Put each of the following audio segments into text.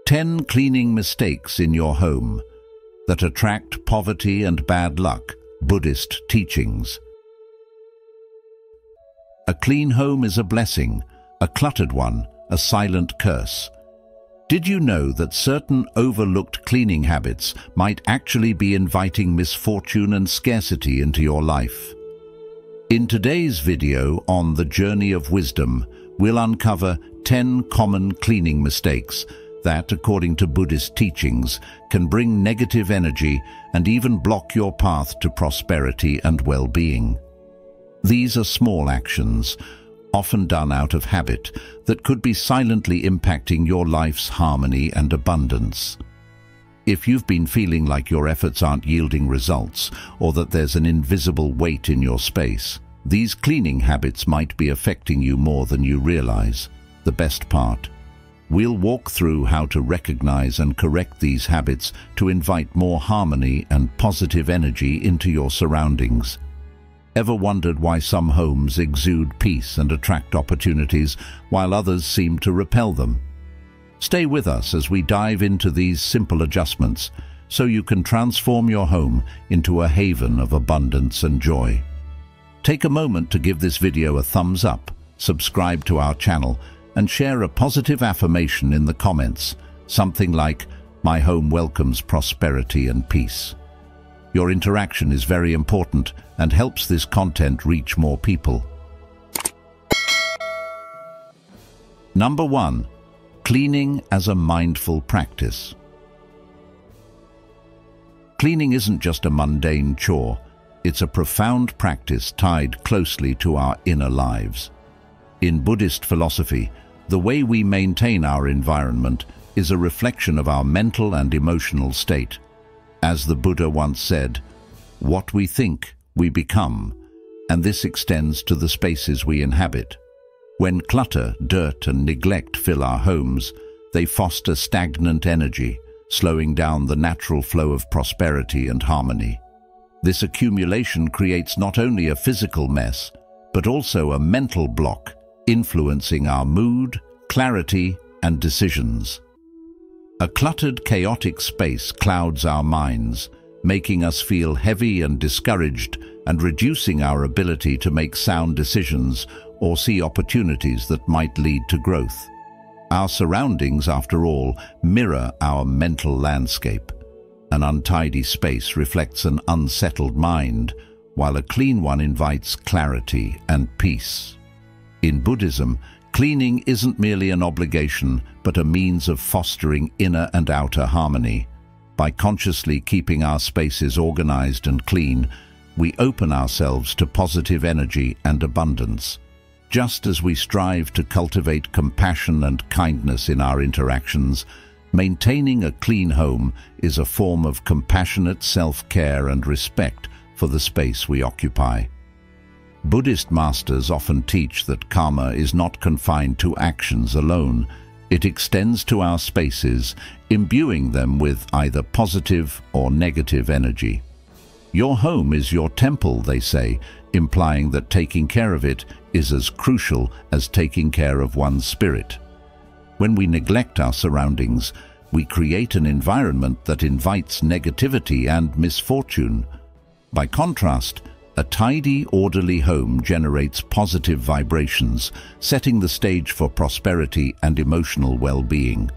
10 cleaning mistakes in your home that attract poverty and bad luck. Buddhist teachings. A clean home is a blessing, a cluttered one, a silent curse. Did you know that certain overlooked cleaning habits might actually be inviting misfortune and scarcity into your life? In today's video on the Journey of Wisdom, we'll uncover 10 common cleaning mistakes that, according to Buddhist teachings, can bring negative energy and even block your path to prosperity and well-being. These are small actions, often done out of habit, that could be silently impacting your life's harmony and abundance. If you've been feeling like your efforts aren't yielding results, or that there's an invisible weight in your space, these cleaning habits might be affecting you more than you realize. The best part: we'll walk through how to recognize and correct these habits to invite more harmony and positive energy into your surroundings. Ever wondered why some homes exude peace and attract opportunities while others seem to repel them? Stay with us as we dive into these simple adjustments so you can transform your home into a haven of abundance and joy. Take a moment to give this video a thumbs up, subscribe to our channel, and share a positive affirmation in the comments, something like, "My home welcomes prosperity and peace." Your interaction is very important and helps this content reach more people. Number 1. Cleaning as a mindful practice. Cleaning isn't just a mundane chore, it's a profound practice tied closely to our inner lives. In Buddhist philosophy, the way we maintain our environment is a reflection of our mental and emotional state. As the Buddha once said, "What we think, we become," and this extends to the spaces we inhabit. When clutter, dirt, and neglect fill our homes, they foster stagnant energy, slowing down the natural flow of prosperity and harmony. This accumulation creates not only a physical mess, but also a mental block, influencing our mood, clarity, and decisions. A cluttered, chaotic space clouds our minds, making us feel heavy and discouraged and reducing our ability to make sound decisions or see opportunities that might lead to growth. Our surroundings, after all, mirror our mental landscape. An untidy space reflects an unsettled mind, while a clean one invites clarity and peace. In Buddhism, cleaning isn't merely an obligation, but a means of fostering inner and outer harmony. By consciously keeping our spaces organized and clean, we open ourselves to positive energy and abundance. Just as we strive to cultivate compassion and kindness in our interactions, maintaining a clean home is a form of compassionate self-care and respect for the space we occupy. Buddhist masters often teach that karma is not confined to actions alone. It extends to our spaces, imbuing them with either positive or negative energy. Your home is your temple, they say, implying that taking care of it is as crucial as taking care of one's spirit. When we neglect our surroundings, we create an environment that invites negativity and misfortune. By contrast, a tidy, orderly home generates positive vibrations, setting the stage for prosperity and emotional well-being.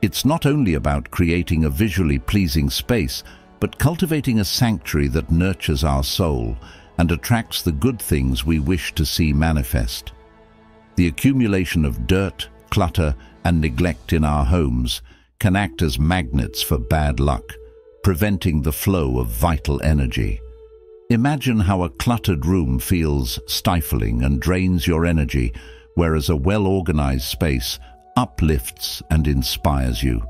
It's not only about creating a visually pleasing space, but cultivating a sanctuary that nurtures our soul and attracts the good things we wish to see manifest. The accumulation of dirt, clutter, and neglect in our homes can act as magnets for bad luck, preventing the flow of vital energy. Imagine how a cluttered room feels stifling and drains your energy, whereas a well-organized space uplifts and inspires you.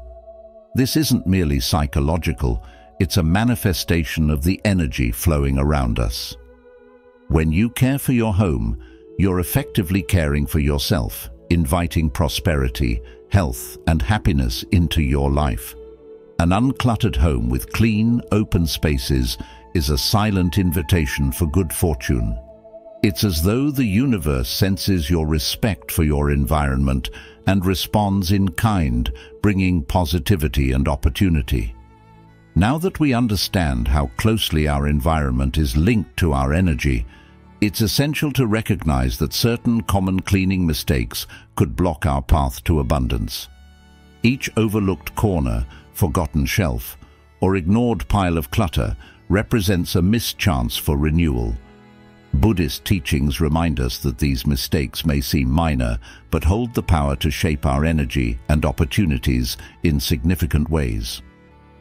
This isn't merely psychological, it's a manifestation of the energy flowing around us. When you care for your home, you're effectively caring for yourself, inviting prosperity, health, and happiness into your life. An uncluttered home with clean, open spaces is a silent invitation for good fortune. It's as though the universe senses your respect for your environment and responds in kind, bringing positivity and opportunity. Now that we understand how closely our environment is linked to our energy, it's essential to recognize that certain common cleaning mistakes could block our path to abundance. Each overlooked corner, forgotten shelf, or ignored pile of clutter represents a missed chance for renewal. Buddhist teachings remind us that these mistakes may seem minor, but hold the power to shape our energy and opportunities in significant ways.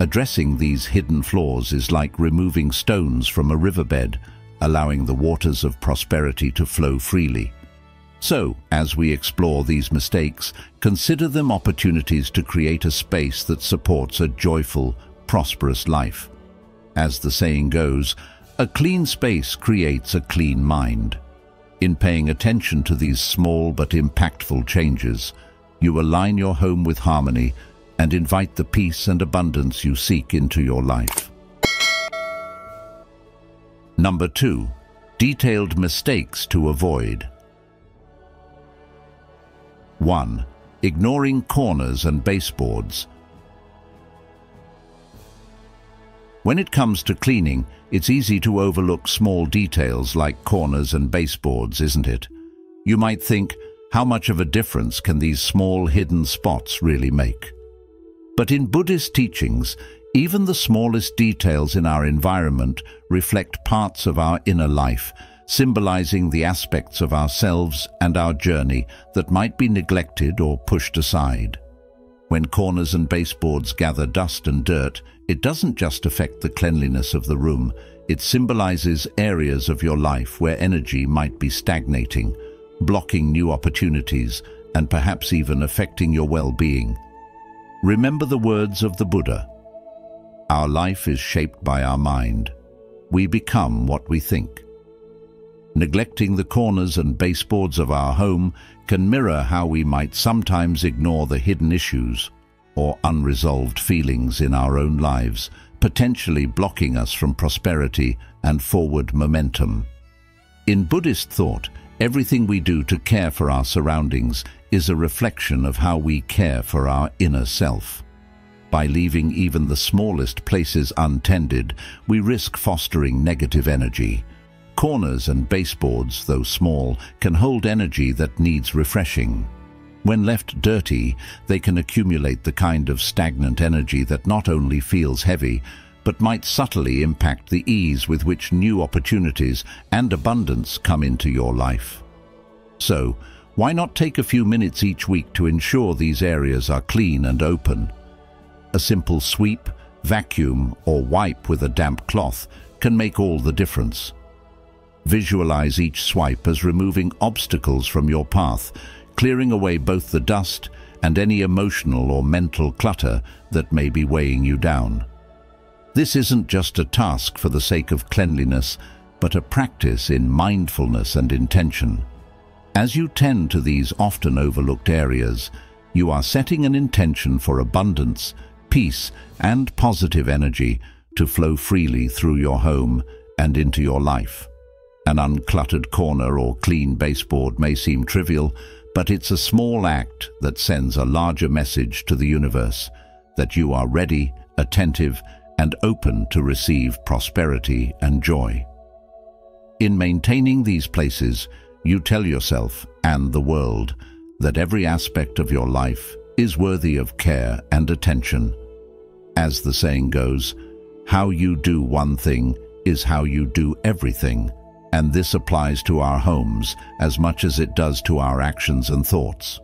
Addressing these hidden flaws is like removing stones from a riverbed, allowing the waters of prosperity to flow freely. So, as we explore these mistakes, consider them opportunities to create a space that supports a joyful, prosperous life. As the saying goes, a clean space creates a clean mind. In paying attention to these small but impactful changes, you align your home with harmony and invite the peace and abundance you seek into your life. Number 2. Detailed mistakes to avoid. 1. Ignoring corners and baseboards. When it comes to cleaning, it's easy to overlook small details like corners and baseboards, isn't it? You might think, how much of a difference can these small hidden spots really make? But in Buddhist teachings, even the smallest details in our environment reflect parts of our inner life, symbolizing the aspects of ourselves and our journey that might be neglected or pushed aside. When corners and baseboards gather dust and dirt, it doesn't just affect the cleanliness of the room, it symbolizes areas of your life where energy might be stagnating, blocking new opportunities, and perhaps even affecting your well-being. Remember the words of the Buddha. Our life is shaped by our mind. We become what we think. Neglecting the corners and baseboards of our home can mirror how we might sometimes ignore the hidden issues or unresolved feelings in our own lives, potentially blocking us from prosperity and forward momentum. In Buddhist thought, everything we do to care for our surroundings is a reflection of how we care for our inner self. By leaving even the smallest places untended, we risk fostering negative energy. Corners and baseboards, though small, can hold energy that needs refreshing. When left dirty, they can accumulate the kind of stagnant energy that not only feels heavy, but might subtly impact the ease with which new opportunities and abundance come into your life. So, why not take a few minutes each week to ensure these areas are clean and open? A simple sweep, vacuum, or wipe with a damp cloth can make all the difference. Visualize each swipe as removing obstacles from your path, clearing away both the dust and any emotional or mental clutter that may be weighing you down. This isn't just a task for the sake of cleanliness, but a practice in mindfulness and intention. As you tend to these often overlooked areas, you are setting an intention for abundance, peace, and positive energy to flow freely through your home and into your life. An uncluttered corner or clean baseboard may seem trivial, but it's a small act that sends a larger message to the universe that you are ready, attentive, and open to receive prosperity and joy. In maintaining these places, you tell yourself and the world that every aspect of your life is worthy of care and attention. As the saying goes, how you do one thing is how you do everything, and this applies to our homes as much as it does to our actions and thoughts.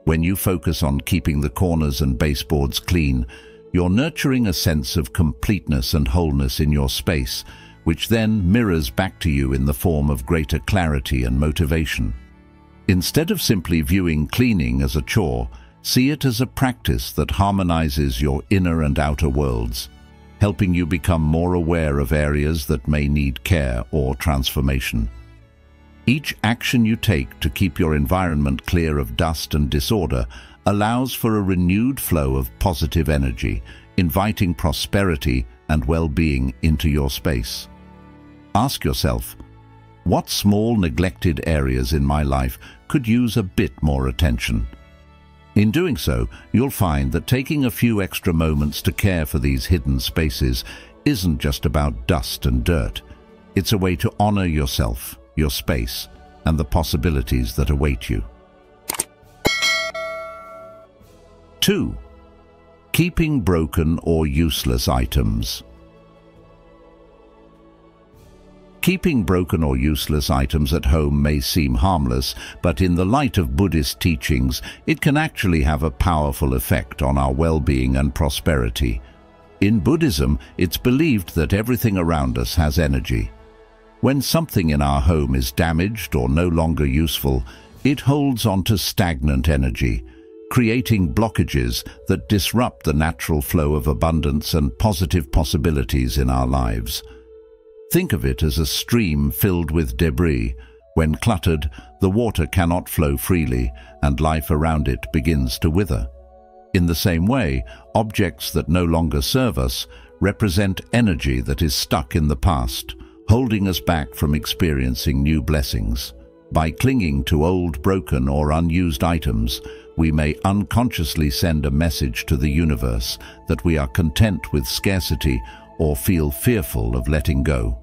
When you focus on keeping the corners and baseboards clean, you're nurturing a sense of completeness and wholeness in your space, which then mirrors back to you in the form of greater clarity and motivation. Instead of simply viewing cleaning as a chore, see it as a practice that harmonizes your inner and outer worlds, helping you become more aware of areas that may need care or transformation. Each action you take to keep your environment clear of dust and disorder allows for a renewed flow of positive energy, inviting prosperity and well-being into your space. Ask yourself, What small neglected areas in my life could use a bit more attention? In doing so, you'll find that taking a few extra moments to care for these hidden spaces isn't just about dust and dirt. It's a way to honor yourself, your space, and the possibilities that await you. 2. Keeping broken or useless items. Keeping broken or useless items at home may seem harmless, but in the light of Buddhist teachings, it can actually have a powerful effect on our well-being and prosperity. In Buddhism, it's believed that everything around us has energy. When something in our home is damaged or no longer useful, it holds on to stagnant energy, creating blockages that disrupt the natural flow of abundance and positive possibilities in our lives. Think of it as a stream filled with debris. When cluttered, the water cannot flow freely, and life around it begins to wither. In the same way, objects that no longer serve us represent energy that is stuck in the past, holding us back from experiencing new blessings. By clinging to old, broken, or unused items, we may unconsciously send a message to the universe that we are content with scarcity or feel fearful of letting go.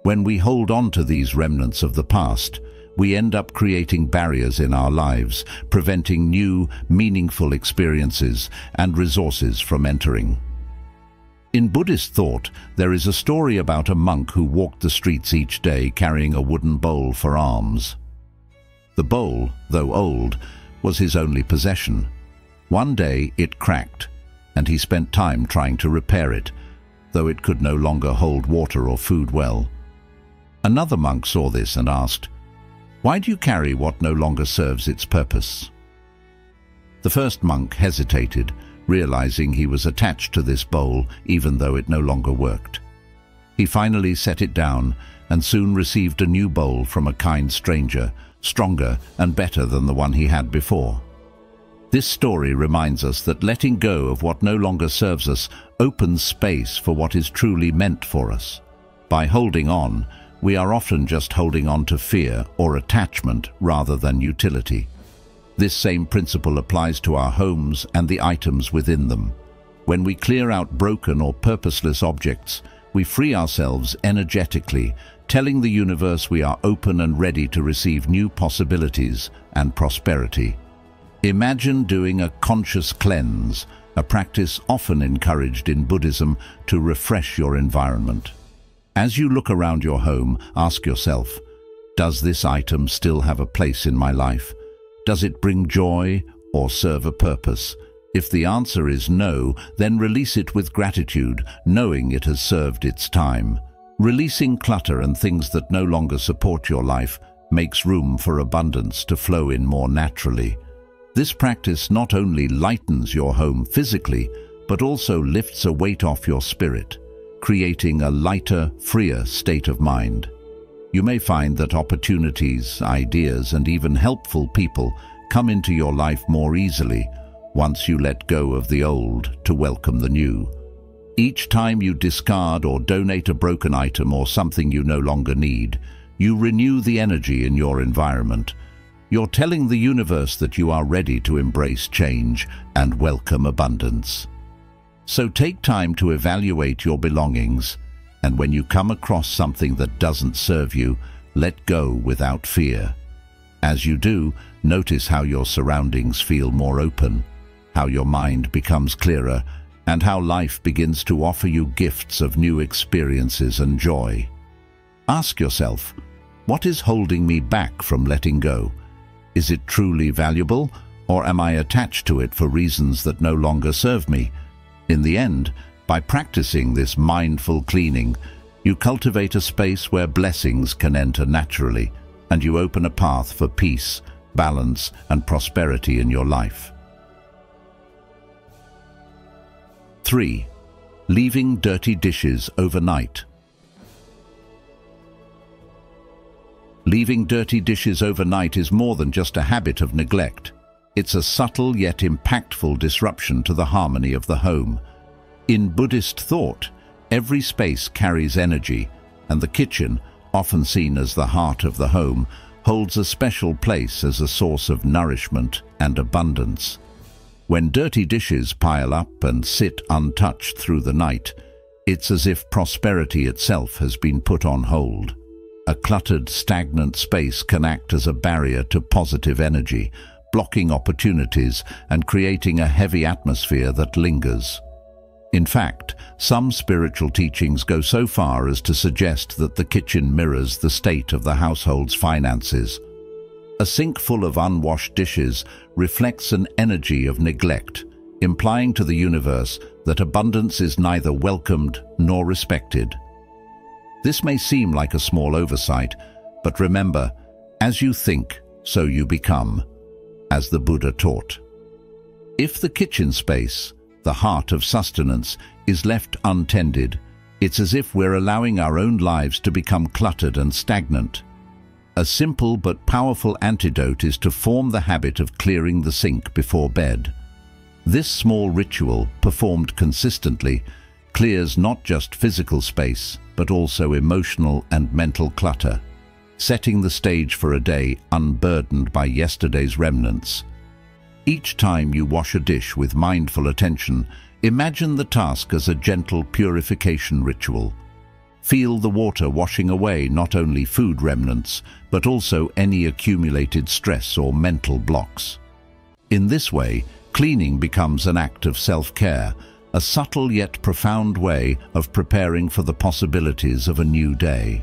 When we hold on to these remnants of the past, we end up creating barriers in our lives, preventing new, meaningful experiences and resources from entering. In Buddhist thought, there is a story about a monk who walked the streets each day carrying a wooden bowl for alms. The bowl, though old, was his only possession. One day it cracked, and he spent time trying to repair it, though it could no longer hold water or food well. Another monk saw this and asked, "Why do you carry what no longer serves its purpose?" The first monk hesitated, realizing he was attached to this bowl even though it no longer worked. He finally set it down and soon received a new bowl from a kind stranger, stronger and better than the one he had before. This story reminds us that letting go of what no longer serves us opens space for what is truly meant for us. By holding on, we are often just holding on to fear or attachment rather than utility. This same principle applies to our homes and the items within them. When we clear out broken or purposeless objects, we free ourselves energetically, telling the universe we are open and ready to receive new possibilities and prosperity. Imagine doing a conscious cleanse, a practice often encouraged in Buddhism to refresh your environment. As you look around your home, ask yourself, does this item still have a place in my life? Does it bring joy or serve a purpose? If the answer is no, then release it with gratitude, knowing it has served its time. Releasing clutter and things that no longer support your life makes room for abundance to flow in more naturally. This practice not only lightens your home physically, but also lifts a weight off your spirit, creating a lighter, freer state of mind. You may find that opportunities, ideas, and even helpful people come into your life more easily once you let go of the old to welcome the new. Each time you discard or donate a broken item or something you no longer need, you renew the energy in your environment. You're telling the universe that you are ready to embrace change and welcome abundance. So take time to evaluate your belongings, and when you come across something that doesn't serve you, let go without fear. As you do, notice how your surroundings feel more open, how your mind becomes clearer, and how life begins to offer you gifts of new experiences and joy. Ask yourself, what is holding me back from letting go? Is it truly valuable, or am I attached to it for reasons that no longer serve me? In the end, by practicing this mindful cleaning, you cultivate a space where blessings can enter naturally, and you open a path for peace, balance, and prosperity in your life. 3. Leaving dirty dishes overnight. Leaving dirty dishes overnight is more than just a habit of neglect. It's a subtle yet impactful disruption to the harmony of the home. In Buddhist thought, every space carries energy, and the kitchen, often seen as the heart of the home, holds a special place as a source of nourishment and abundance. When dirty dishes pile up and sit untouched through the night, it's as if prosperity itself has been put on hold. A cluttered, stagnant space can act as a barrier to positive energy, blocking opportunities and creating a heavy atmosphere that lingers. In fact, some spiritual teachings go so far as to suggest that the kitchen mirrors the state of the household's finances. A sink full of unwashed dishes reflects an energy of neglect, implying to the universe that abundance is neither welcomed nor respected. This may seem like a small oversight, but remember, as you think, so you become, as the Buddha taught. If the kitchen space, the heart of sustenance, is left untended, it's as if we're allowing our own lives to become cluttered and stagnant. A simple but powerful antidote is to form the habit of clearing the sink before bed. This small ritual, performed consistently, clears not just physical space, but also emotional and mental clutter, setting the stage for a day unburdened by yesterday's remnants. Each time you wash a dish with mindful attention, imagine the task as a gentle purification ritual. Feel the water washing away not only food remnants, but also any accumulated stress or mental blocks. In this way, cleaning becomes an act of self-care, a subtle yet profound way of preparing for the possibilities of a new day.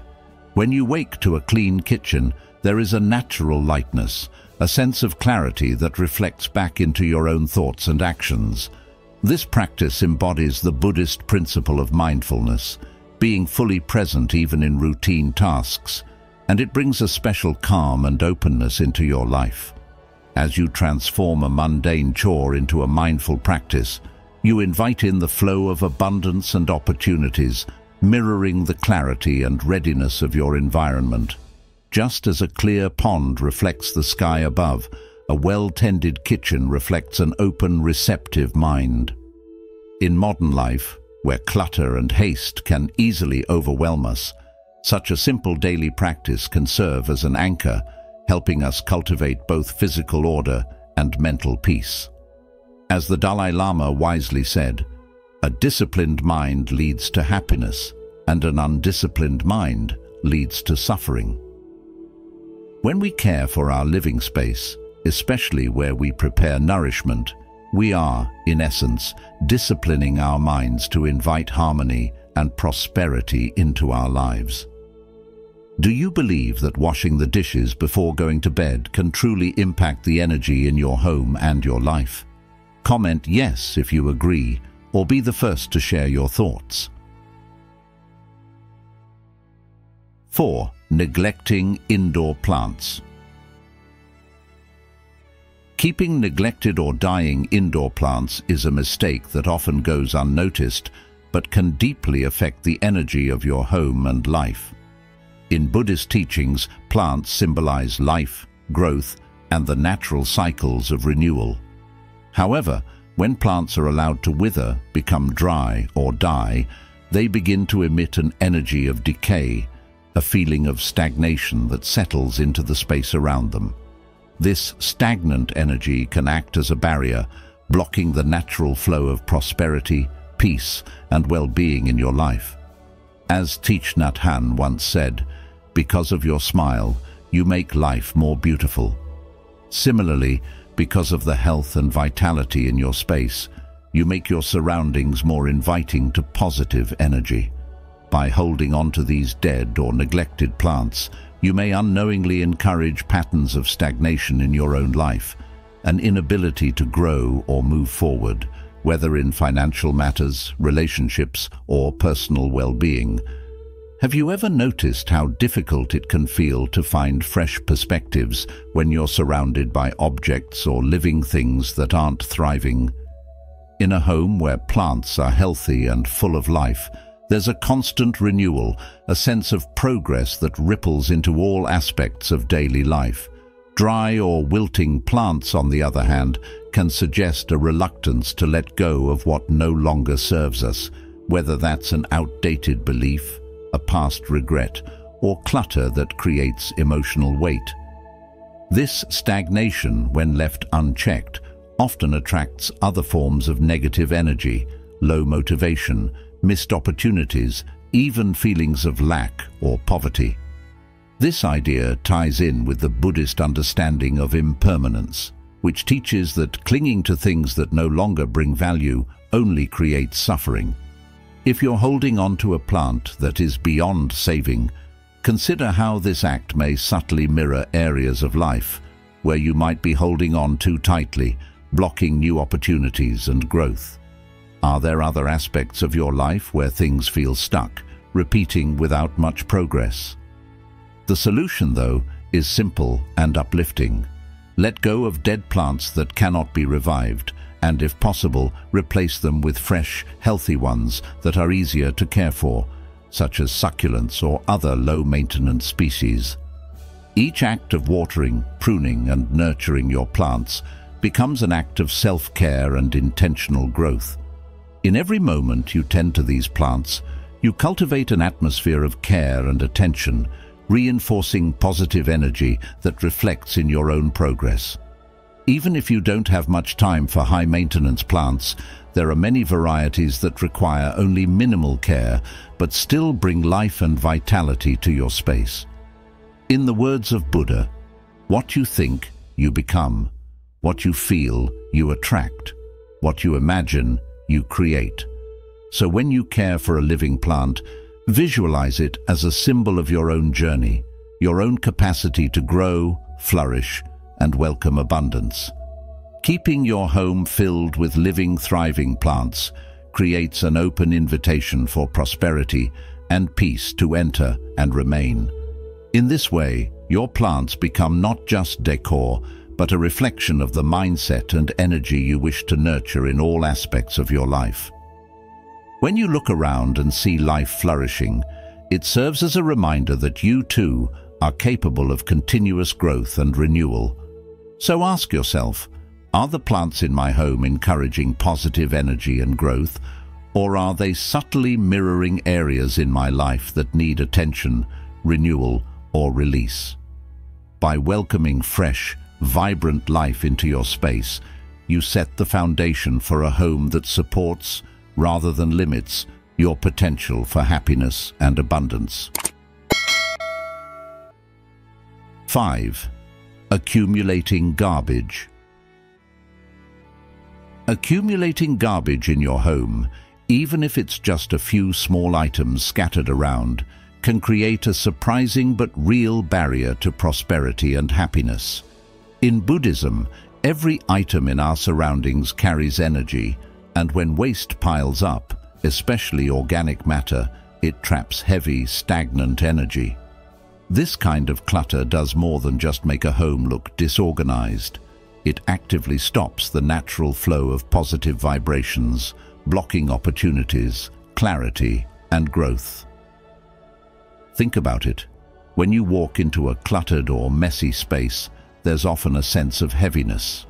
When you wake to a clean kitchen, there is a natural lightness, a sense of clarity that reflects back into your own thoughts and actions. This practice embodies the Buddhist principle of mindfulness, being fully present even in routine tasks, and it brings a special calm and openness into your life. As you transform a mundane chore into a mindful practice, you invite in the flow of abundance and opportunities, mirroring the clarity and readiness of your environment. Just as a clear pond reflects the sky above, a well-tended kitchen reflects an open, receptive mind. In modern life, where clutter and haste can easily overwhelm us, such a simple daily practice can serve as an anchor, helping us cultivate both physical order and mental peace. As the Dalai Lama wisely said, "A disciplined mind leads to happiness, and an undisciplined mind leads to suffering." When we care for our living space, especially where we prepare nourishment, we are, in essence, disciplining our minds to invite harmony and prosperity into our lives. Do you believe that washing the dishes before going to bed can truly impact the energy in your home and your life? Comment yes if you agree, or be the first to share your thoughts. 4. Neglecting indoor plants. Keeping neglected or dying indoor plants is a mistake that often goes unnoticed, but can deeply affect the energy of your home and life. In Buddhist teachings, plants symbolize life, growth, and the natural cycles of renewal. However, when plants are allowed to wither, become dry, or die, they begin to emit an energy of decay, a feeling of stagnation that settles into the space around them. This stagnant energy can act as a barrier, blocking the natural flow of prosperity, peace, and well-being in your life. As Thich Nhat Hanh once said, "Because of your smile, you make life more beautiful." Similarly, because of the health and vitality in your space, you make your surroundings more inviting to positive energy. By holding on to these dead or neglected plants, you may unknowingly encourage patterns of stagnation in your own life, an inability to grow or move forward, whether in financial matters, relationships, or personal well-being. Have you ever noticed how difficult it can feel to find fresh perspectives when you're surrounded by objects or living things that aren't thriving? In a home where plants are healthy and full of life, there's a constant renewal, a sense of progress that ripples into all aspects of daily life. Dry or wilting plants, on the other hand, can suggest a reluctance to let go of what no longer serves us, whether that's an outdated belief, a past regret, or clutter that creates emotional weight. This stagnation, when left unchecked, often attracts other forms of negative energy, low motivation, missed opportunities, even feelings of lack or poverty. This idea ties in with the Buddhist understanding of impermanence, which teaches that clinging to things that no longer bring value only creates suffering. If you're holding on to a plant that is beyond saving, consider how this act may subtly mirror areas of life where you might be holding on too tightly, blocking new opportunities and growth. Are there other aspects of your life where things feel stuck, repeating without much progress? The solution, though, is simple and uplifting. Let go of dead plants that cannot be revived, and if possible, replace them with fresh, healthy ones that are easier to care for, such as succulents or other low-maintenance species. Each act of watering, pruning, and nurturing your plants becomes an act of self-care and intentional growth. In every moment you tend to these plants, you cultivate an atmosphere of care and attention, reinforcing positive energy that reflects in your own progress. Even if you don't have much time for high-maintenance plants, there are many varieties that require only minimal care but still bring life and vitality to your space. In the words of Buddha, what you think, you become. What you feel, you attract. What you imagine, you create. So when you care for a living plant, visualize it as a symbol of your own journey, your own capacity to grow, flourish, and welcome abundance. Keeping your home filled with living, thriving plants creates an open invitation for prosperity and peace to enter and remain. In this way, your plants become not just decor, but a reflection of the mindset and energy you wish to nurture in all aspects of your life. When you look around and see life flourishing, it serves as a reminder that you too are capable of continuous growth and renewal. So ask yourself, are the plants in my home encouraging positive energy and growth, or are they subtly mirroring areas in my life that need attention, renewal, or release? By welcoming fresh, vibrant life into your space, you set the foundation for a home that supports, rather than limits, your potential for happiness and abundance. 5. Accumulating garbage. Accumulating garbage in your home, even if it's just a few small items scattered around, can create a surprising but real barrier to prosperity and happiness. In Buddhism, every item in our surroundings carries energy, and when waste piles up, especially organic matter, it traps heavy, stagnant energy. This kind of clutter does more than just make a home look disorganized. It actively stops the natural flow of positive vibrations, blocking opportunities, clarity, and growth. Think about it. When you walk into a cluttered or messy space, there's often a sense of heaviness.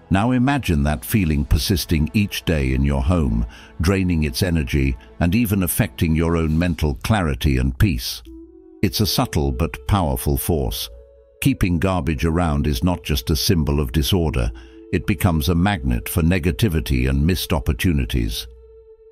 Now imagine that feeling persisting each day in your home, draining its energy and even affecting your own mental clarity and peace. It's a subtle but powerful force. Keeping garbage around is not just a symbol of disorder, it becomes a magnet for negativity and missed opportunities.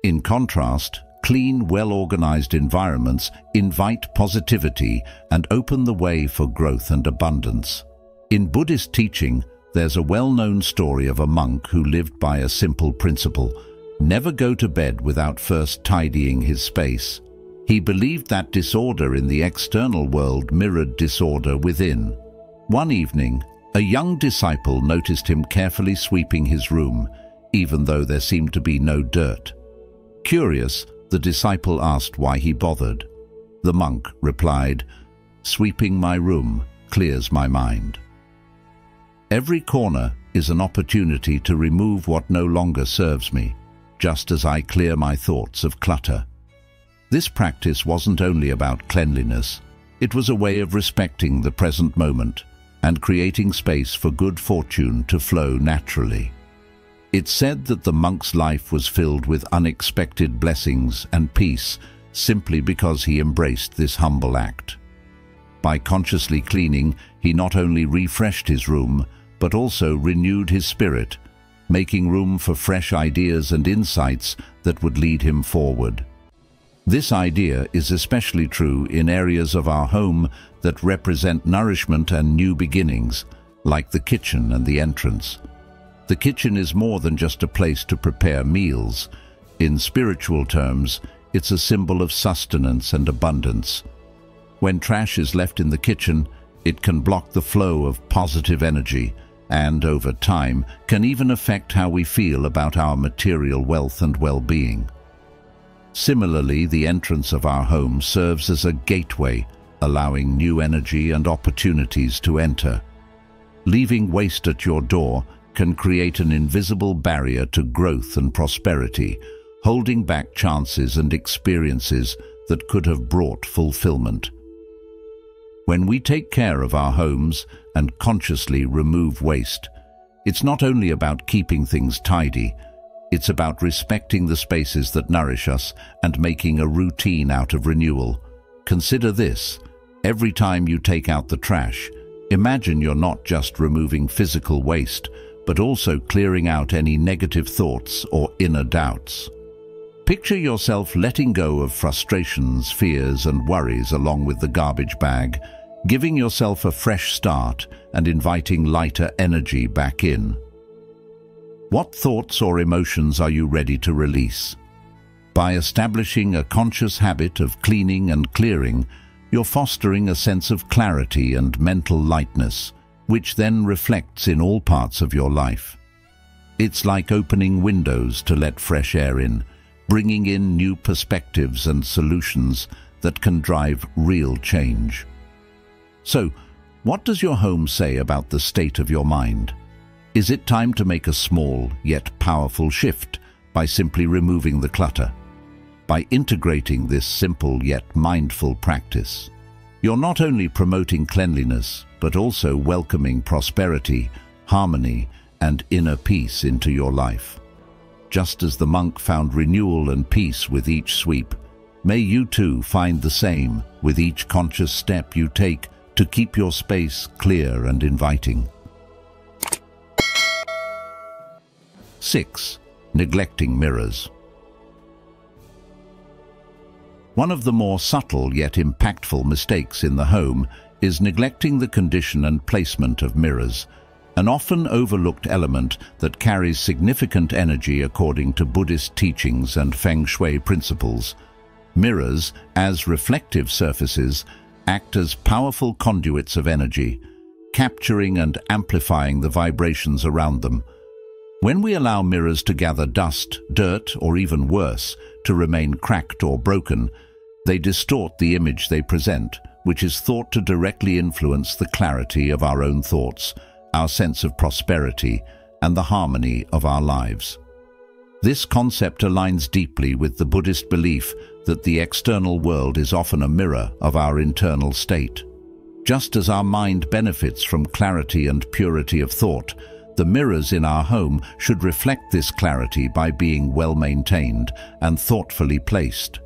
In contrast, clean, well-organized environments invite positivity and open the way for growth and abundance. In Buddhist teaching, there's a well-known story of a monk who lived by a simple principle: never go to bed without first tidying his space. He believed that disorder in the external world mirrored disorder within. One evening, a young disciple noticed him carefully sweeping his room, even though there seemed to be no dirt. Curious, the disciple asked why he bothered. The monk replied, "Sweeping my room clears my mind." Every corner is an opportunity to remove what no longer serves me, just as I clear my thoughts of clutter. This practice wasn't only about cleanliness, it was a way of respecting the present moment and creating space for good fortune to flow naturally. It's said that the monk's life was filled with unexpected blessings and peace simply because he embraced this humble act. By consciously cleaning, he not only refreshed his room, but also renewed his spirit, making room for fresh ideas and insights that would lead him forward. This idea is especially true in areas of our home that represent nourishment and new beginnings, like the kitchen and the entrance. The kitchen is more than just a place to prepare meals. In spiritual terms, it's a symbol of sustenance and abundance. When trash is left in the kitchen, it can block the flow of positive energy and, over time, can even affect how we feel about our material wealth and well-being. Similarly, the entrance of our home serves as a gateway, allowing new energy and opportunities to enter. Leaving waste at your door can create an invisible barrier to growth and prosperity, holding back chances and experiences that could have brought fulfillment. When we take care of our homes and consciously remove waste, it's not only about keeping things tidy, it's about respecting the spaces that nourish us and making a routine out of renewal. Consider this: every time you take out the trash, imagine you're not just removing physical waste, but also clearing out any negative thoughts or inner doubts. Picture yourself letting go of frustrations, fears, and worries along with the garbage bag, giving yourself a fresh start and inviting lighter energy back in. What thoughts or emotions are you ready to release? By establishing a conscious habit of cleaning and clearing, you're fostering a sense of clarity and mental lightness, which then reflects in all parts of your life. It's like opening windows to let fresh air in, bringing in new perspectives and solutions that can drive real change. So, what does your home say about the state of your mind? Is it time to make a small yet powerful shift by simply removing the clutter? By integrating this simple yet mindful practice, you're not only promoting cleanliness, but also welcoming prosperity, harmony, and inner peace into your life. Just as the monk found renewal and peace with each sweep, may you too find the same with each conscious step you take to keep your space clear and inviting. 6. Neglecting mirrors. One of the more subtle yet impactful mistakes in the home is neglecting the condition and placement of mirrors, an often overlooked element that carries significant energy according to Buddhist teachings and Feng Shui principles. Mirrors, as reflective surfaces, act as powerful conduits of energy, capturing and amplifying the vibrations around them. When we allow mirrors to gather dust, dirt, or even worse, to remain cracked or broken, they distort the image they present, which is thought to directly influence the clarity of our own thoughts, our sense of prosperity, and the harmony of our lives. This concept aligns deeply with the Buddhist belief that the external world is often a mirror of our internal state. Just as our mind benefits from clarity and purity of thought, the mirrors in our home should reflect this clarity by being well maintained and thoughtfully placed.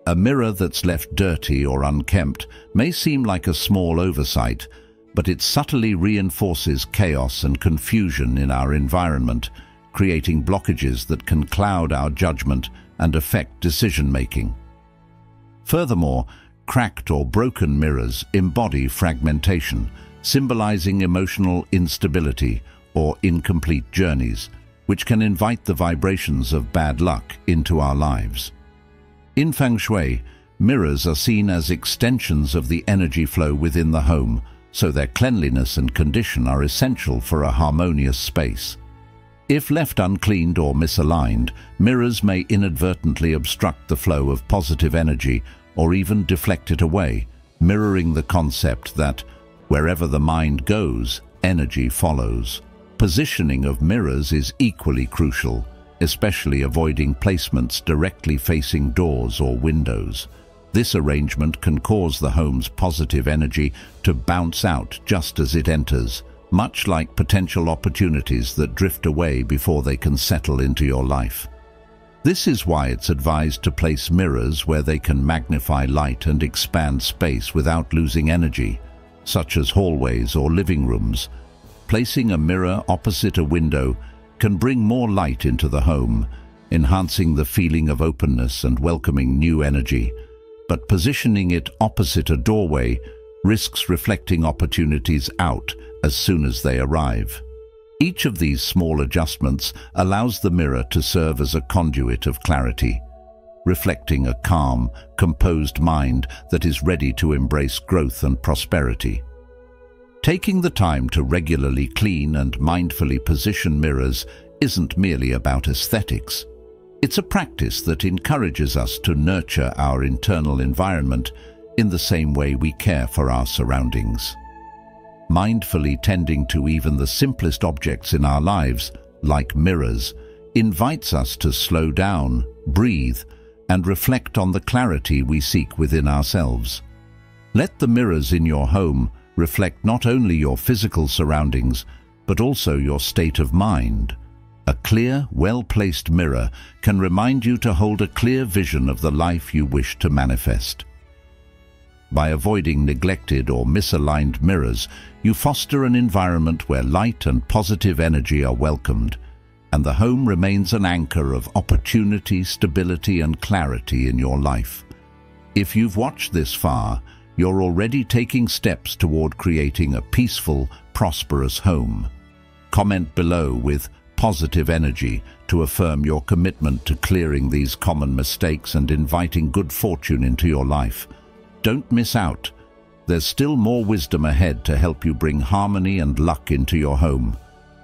A mirror that's left dirty or unkempt may seem like a small oversight, but it subtly reinforces chaos and confusion in our environment, creating blockages that can cloud our judgment and affect decision-making. Furthermore, cracked or broken mirrors embody fragmentation, symbolizing emotional instability or incomplete journeys, which can invite the vibrations of bad luck into our lives. In Feng Shui, mirrors are seen as extensions of the energy flow within the home, so their cleanliness and condition are essential for a harmonious space. If left uncleaned or misaligned, mirrors may inadvertently obstruct the flow of positive energy or even deflect it away, mirroring the concept that wherever the mind goes, energy follows. Positioning of mirrors is equally crucial, especially avoiding placements directly facing doors or windows. This arrangement can cause the home's positive energy to bounce out just as it enters, much like potential opportunities that drift away before they can settle into your life. This is why it's advised to place mirrors where they can magnify light and expand space without losing energy, such as hallways or living rooms. Placing a mirror opposite a window can bring more light into the home, enhancing the feeling of openness and welcoming new energy. But positioning it opposite a doorway risks reflecting opportunities out as soon as they arrive. Each of these small adjustments allows the mirror to serve as a conduit of clarity, reflecting a calm, composed mind that is ready to embrace growth and prosperity. Taking the time to regularly clean and mindfully position mirrors isn't merely about aesthetics. It's a practice that encourages us to nurture our internal environment in the same way we care for our surroundings. Mindfully tending to even the simplest objects in our lives, like mirrors, invites us to slow down, breathe, and reflect on the clarity we seek within ourselves. Let the mirrors in your home reflect not only your physical surroundings, but also your state of mind. A clear, well-placed mirror can remind you to hold a clear vision of the life you wish to manifest. By avoiding neglected or misaligned mirrors, you foster an environment where light and positive energy are welcomed, and the home remains an anchor of opportunity, stability, and clarity in your life. If you've watched this far, you're already taking steps toward creating a peaceful, prosperous home. Comment below with positive energy to affirm your commitment to clearing these common mistakes and inviting good fortune into your life. Don't miss out. There's still more wisdom ahead to help you bring harmony and luck into your home.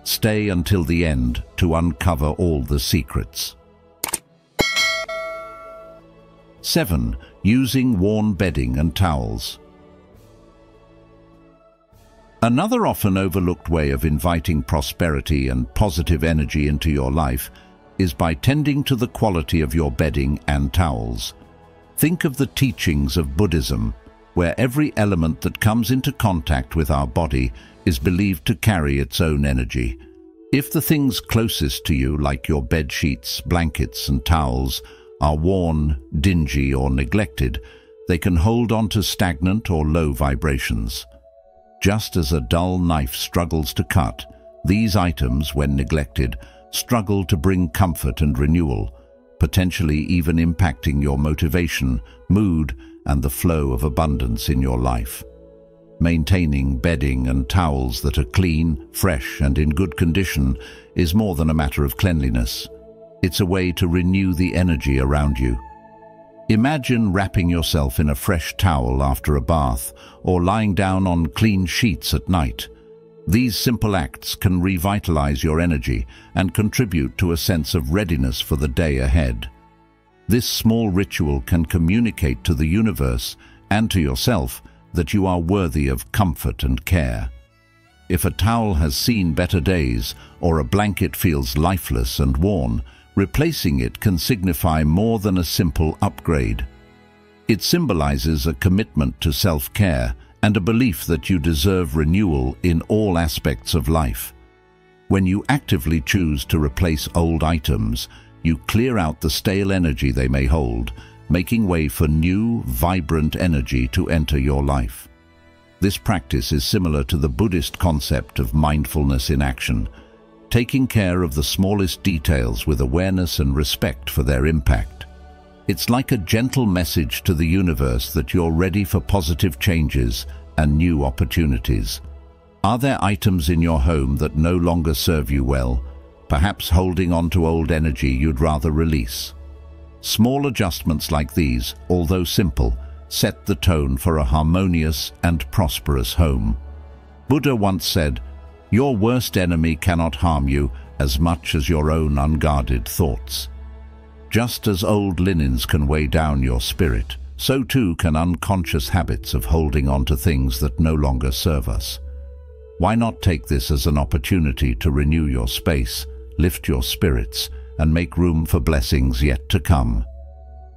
Stay until the end to uncover all the secrets. 7. Using worn bedding and towels. Another often overlooked way of inviting prosperity and positive energy into your life is by tending to the quality of your bedding and towels. Think of the teachings of Buddhism, where every element that comes into contact with our body is believed to carry its own energy. If the things closest to you, like your bed sheets, blankets, and towels, are worn, dingy, or neglected, they can hold on to stagnant or low vibrations. Just as a dull knife struggles to cut, these items, when neglected, struggle to bring comfort and renewal, potentially even impacting your motivation, mood, and the flow of abundance in your life. Maintaining bedding and towels that are clean, fresh, and in good condition is more than a matter of cleanliness. It's a way to renew the energy around you. Imagine wrapping yourself in a fresh towel after a bath, or lying down on clean sheets at night. These simple acts can revitalize your energy and contribute to a sense of readiness for the day ahead. This small ritual can communicate to the universe and to yourself that you are worthy of comfort and care. If a towel has seen better days, or a blanket feels lifeless and worn, replacing it can signify more than a simple upgrade. It symbolizes a commitment to self-care and a belief that you deserve renewal in all aspects of life. When you actively choose to replace old items, you clear out the stale energy they may hold, making way for new, vibrant energy to enter your life. This practice is similar to the Buddhist concept of mindfulness in action, taking care of the smallest details with awareness and respect for their impact. It's like a gentle message to the universe that you're ready for positive changes and new opportunities. Are there items in your home that no longer serve you well, perhaps holding on to old energy you'd rather release? Small adjustments like these, although simple, set the tone for a harmonious and prosperous home. Buddha once said, "Your worst enemy cannot harm you as much as your own unguarded thoughts." Just as old linens can weigh down your spirit, so too can unconscious habits of holding on to things that no longer serve us. Why not take this as an opportunity to renew your space, lift your spirits, and make room for blessings yet to come?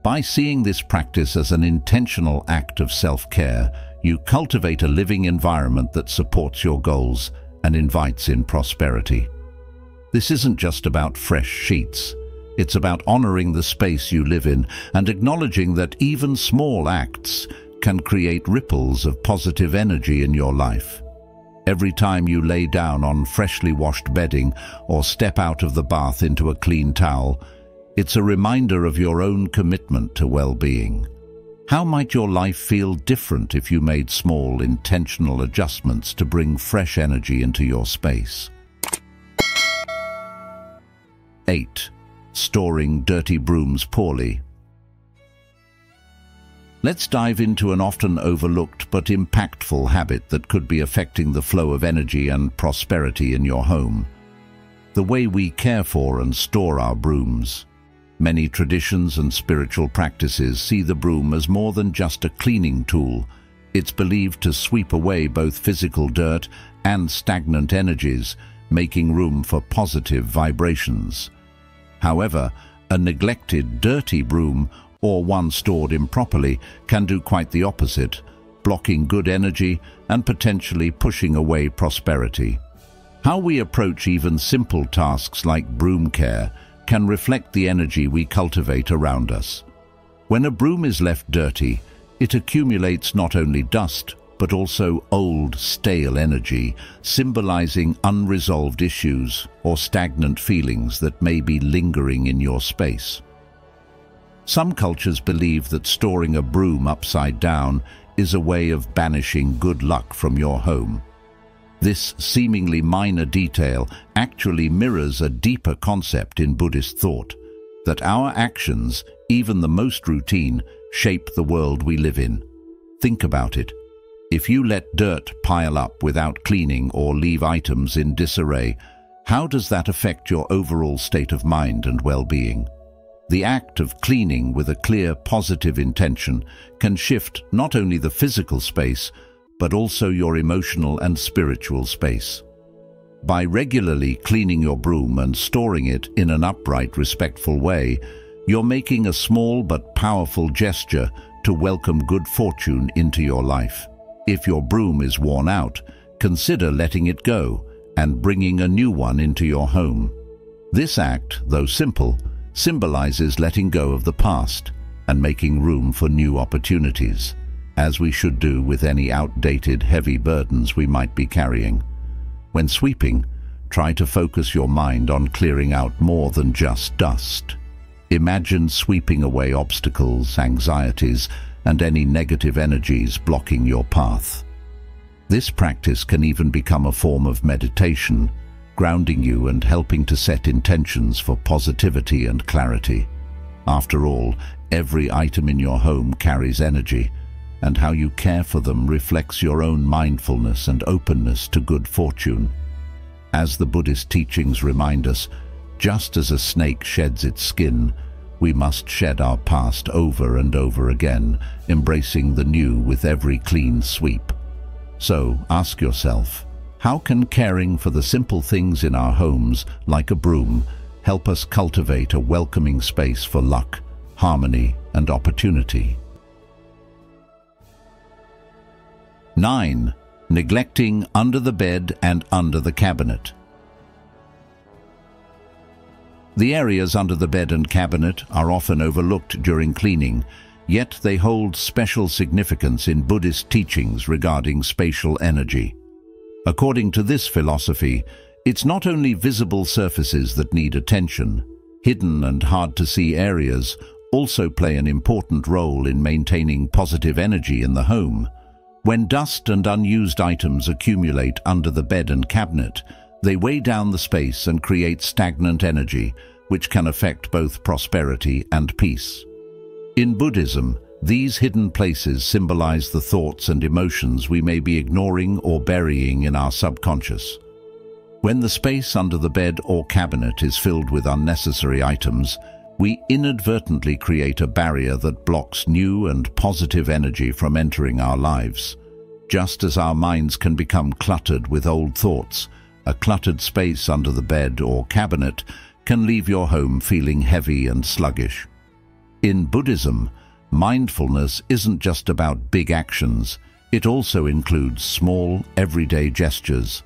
By seeing this practice as an intentional act of self-care, you cultivate a living environment that supports your goals and invites in prosperity. This isn't just about fresh sheets. It's about honoring the space you live in and acknowledging that even small acts can create ripples of positive energy in your life. Every time you lay down on freshly washed bedding or step out of the bath into a clean towel, it's a reminder of your own commitment to well-being. How might your life feel different if you made small, intentional adjustments to bring fresh energy into your space? 8. Storing dirty brooms poorly. Let's dive into an often overlooked but impactful habit that could be affecting the flow of energy and prosperity in your home: the way we care for and store our brooms. Many traditions and spiritual practices see the broom as more than just a cleaning tool. It's believed to sweep away both physical dirt and stagnant energies, making room for positive vibrations. However, a neglected, dirty broom, or one stored improperly, can do quite the opposite, blocking good energy and potentially pushing away prosperity. How we approach even simple tasks like broom care can reflect the energy we cultivate around us. When a broom is left dirty, it accumulates not only dust, but also old, stale energy, symbolizing unresolved issues or stagnant feelings that may be lingering in your space. Some cultures believe that storing a broom upside down is a way of banishing good luck from your home. This seemingly minor detail actually mirrors a deeper concept in Buddhist thought, that our actions, even the most routine, shape the world we live in. Think about it. If you let dirt pile up without cleaning or leave items in disarray, how does that affect your overall state of mind and well-being? The act of cleaning with a clear, positive intention can shift not only the physical space, but also your emotional and spiritual space. By regularly cleaning your broom and storing it in an upright, respectful way, you're making a small but powerful gesture to welcome good fortune into your life. If your broom is worn out, consider letting it go and bringing a new one into your home. This act, though simple, symbolizes letting go of the past and making room for new opportunities, as we should do with any outdated, heavy burdens we might be carrying. When sweeping, try to focus your mind on clearing out more than just dust. Imagine sweeping away obstacles, anxieties, and any negative energies blocking your path. This practice can even become a form of meditation, grounding you and helping to set intentions for positivity and clarity. After all, every item in your home carries energy, and how you care for them reflects your own mindfulness and openness to good fortune. As the Buddhist teachings remind us, just as a snake sheds its skin, we must shed our past over and over again, embracing the new with every clean sweep. So, ask yourself, how can caring for the simple things in our homes, like a broom, help us cultivate a welcoming space for luck, harmony, and opportunity? 9. Neglecting under the bed and under the cabinet. The areas under the bed and cabinet are often overlooked during cleaning, yet they hold special significance in Buddhist teachings regarding spatial energy. According to this philosophy, it's not only visible surfaces that need attention. Hidden and hard-to-see areas also play an important role in maintaining positive energy in the home. When dust and unused items accumulate under the bed and cabinet, they weigh down the space and create stagnant energy, which can affect both prosperity and peace. In Buddhism, these hidden places symbolize the thoughts and emotions we may be ignoring or burying in our subconscious. When the space under the bed or cabinet is filled with unnecessary items, we inadvertently create a barrier that blocks new and positive energy from entering our lives. Just as our minds can become cluttered with old thoughts, a cluttered space under the bed or cabinet can leave your home feeling heavy and sluggish. In Buddhism, mindfulness isn't just about big actions, it also includes small, everyday gestures.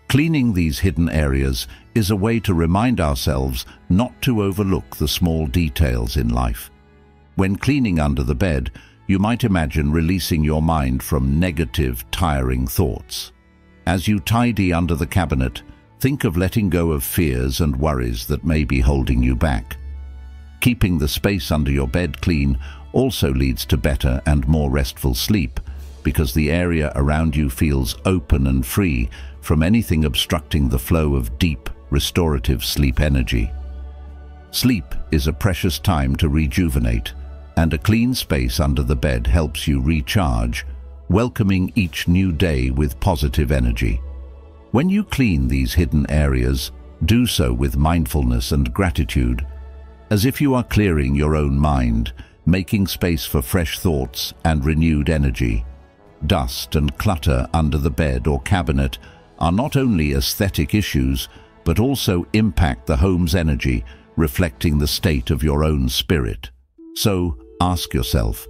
Cleaning these hidden areas is a way to remind ourselves not to overlook the small details in life. When cleaning under the bed, you might imagine releasing your mind from negative, tiring thoughts. As you tidy under the cabinet, think of letting go of fears and worries that may be holding you back. Keeping the space under your bed clean also leads to better and more restful sleep, because the area around you feels open and free from anything obstructing the flow of deep, restorative sleep energy. Sleep is a precious time to rejuvenate, and a clean space under the bed helps you recharge, welcoming each new day with positive energy. When you clean these hidden areas, do so with mindfulness and gratitude, as if you are clearing your own mind, making space for fresh thoughts and renewed energy. Dust and clutter under the bed or cabinet are not only aesthetic issues, but also impact the home's energy, reflecting the state of your own spirit. So, ask yourself,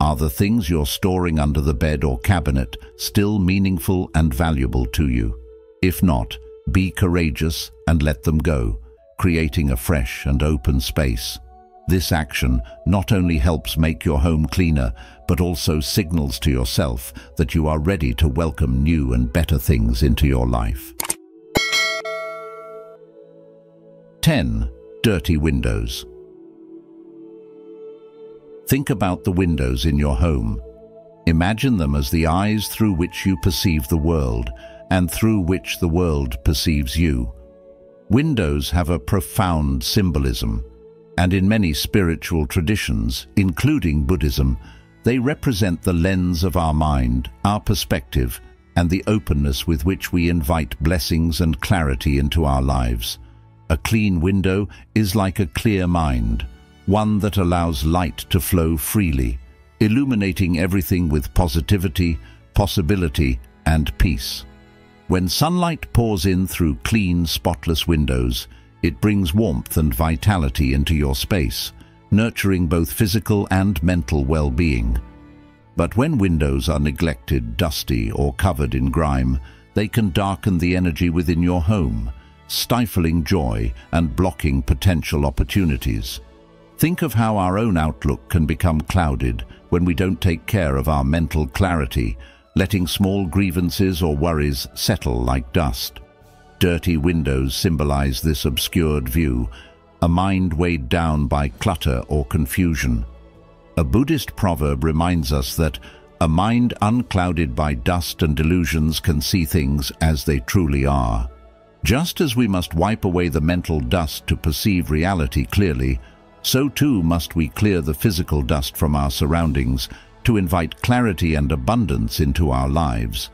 are the things you're storing under the bed or cabinet still meaningful and valuable to you? If not, be courageous and let them go, creating a fresh and open space. This action not only helps make your home cleaner, but also signals to yourself that you are ready to welcome new and better things into your life. 10. Dirty windows. Think about the windows in your home. Imagine them as the eyes through which you perceive the world, and through which the world perceives you. Windows have a profound symbolism, and in many spiritual traditions, including Buddhism, they represent the lens of our mind, our perspective, and the openness with which we invite blessings and clarity into our lives. A clean window is like a clear mind, one that allows light to flow freely, illuminating everything with positivity, possibility, and peace. When sunlight pours in through clean, spotless windows, it brings warmth and vitality into your space, nurturing both physical and mental well-being. But when windows are neglected, dusty, or covered in grime, they can darken the energy within your home, stifling joy and blocking potential opportunities. Think of how our own outlook can become clouded when we don't take care of our mental clarity, letting small grievances or worries settle like dust. Dirty windows symbolize this obscured view, a mind weighed down by clutter or confusion. A Buddhist proverb reminds us that a mind unclouded by dust and delusions can see things as they truly are. Just as we must wipe away the mental dust to perceive reality clearly, so too must we clear the physical dust from our surroundings to invite clarity and abundance into our lives.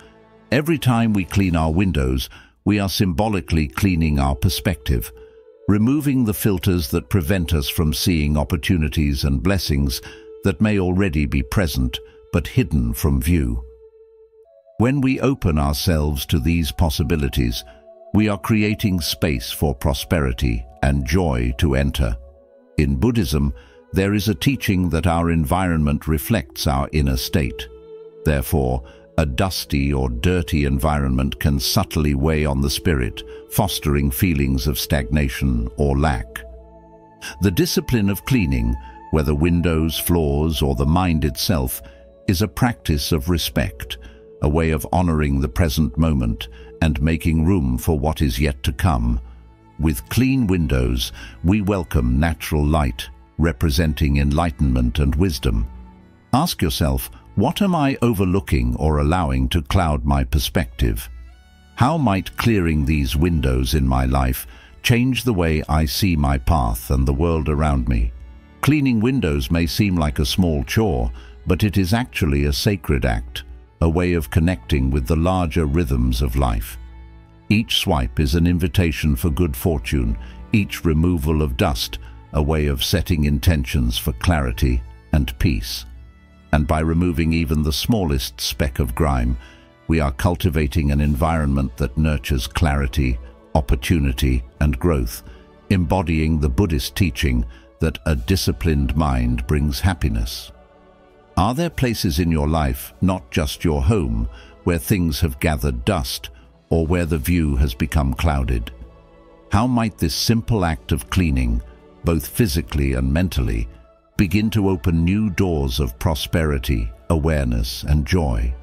Every time we clean our windows, we are symbolically cleaning our perspective, removing the filters that prevent us from seeing opportunities and blessings that may already be present but hidden from view. When we open ourselves to these possibilities, we are creating space for prosperity and joy to enter. In Buddhism, there is a teaching that our environment reflects our inner state. Therefore, a dusty or dirty environment can subtly weigh on the spirit, fostering feelings of stagnation or lack. The discipline of cleaning, whether windows, floors, or the mind itself, is a practice of respect, a way of honoring the present moment and making room for what is yet to come. With clean windows, we welcome natural light, representing enlightenment and wisdom. Ask yourself, what am I overlooking or allowing to cloud my perspective? How might clearing these windows in my life change the way I see my path and the world around me? Cleaning windows may seem like a small chore, but it is actually a sacred act, a way of connecting with the larger rhythms of life. Each swipe is an invitation for good fortune, each removal of dust a way of setting intentions for clarity and peace. And by removing even the smallest speck of grime, we are cultivating an environment that nurtures clarity, opportunity, and growth, embodying the Buddhist teaching that a disciplined mind brings happiness. Are there places in your life, not just your home, where things have gathered dust or where the view has become clouded? How might this simple act of cleaning, both physically and mentally, begin to open new doors of prosperity, awareness, and joy?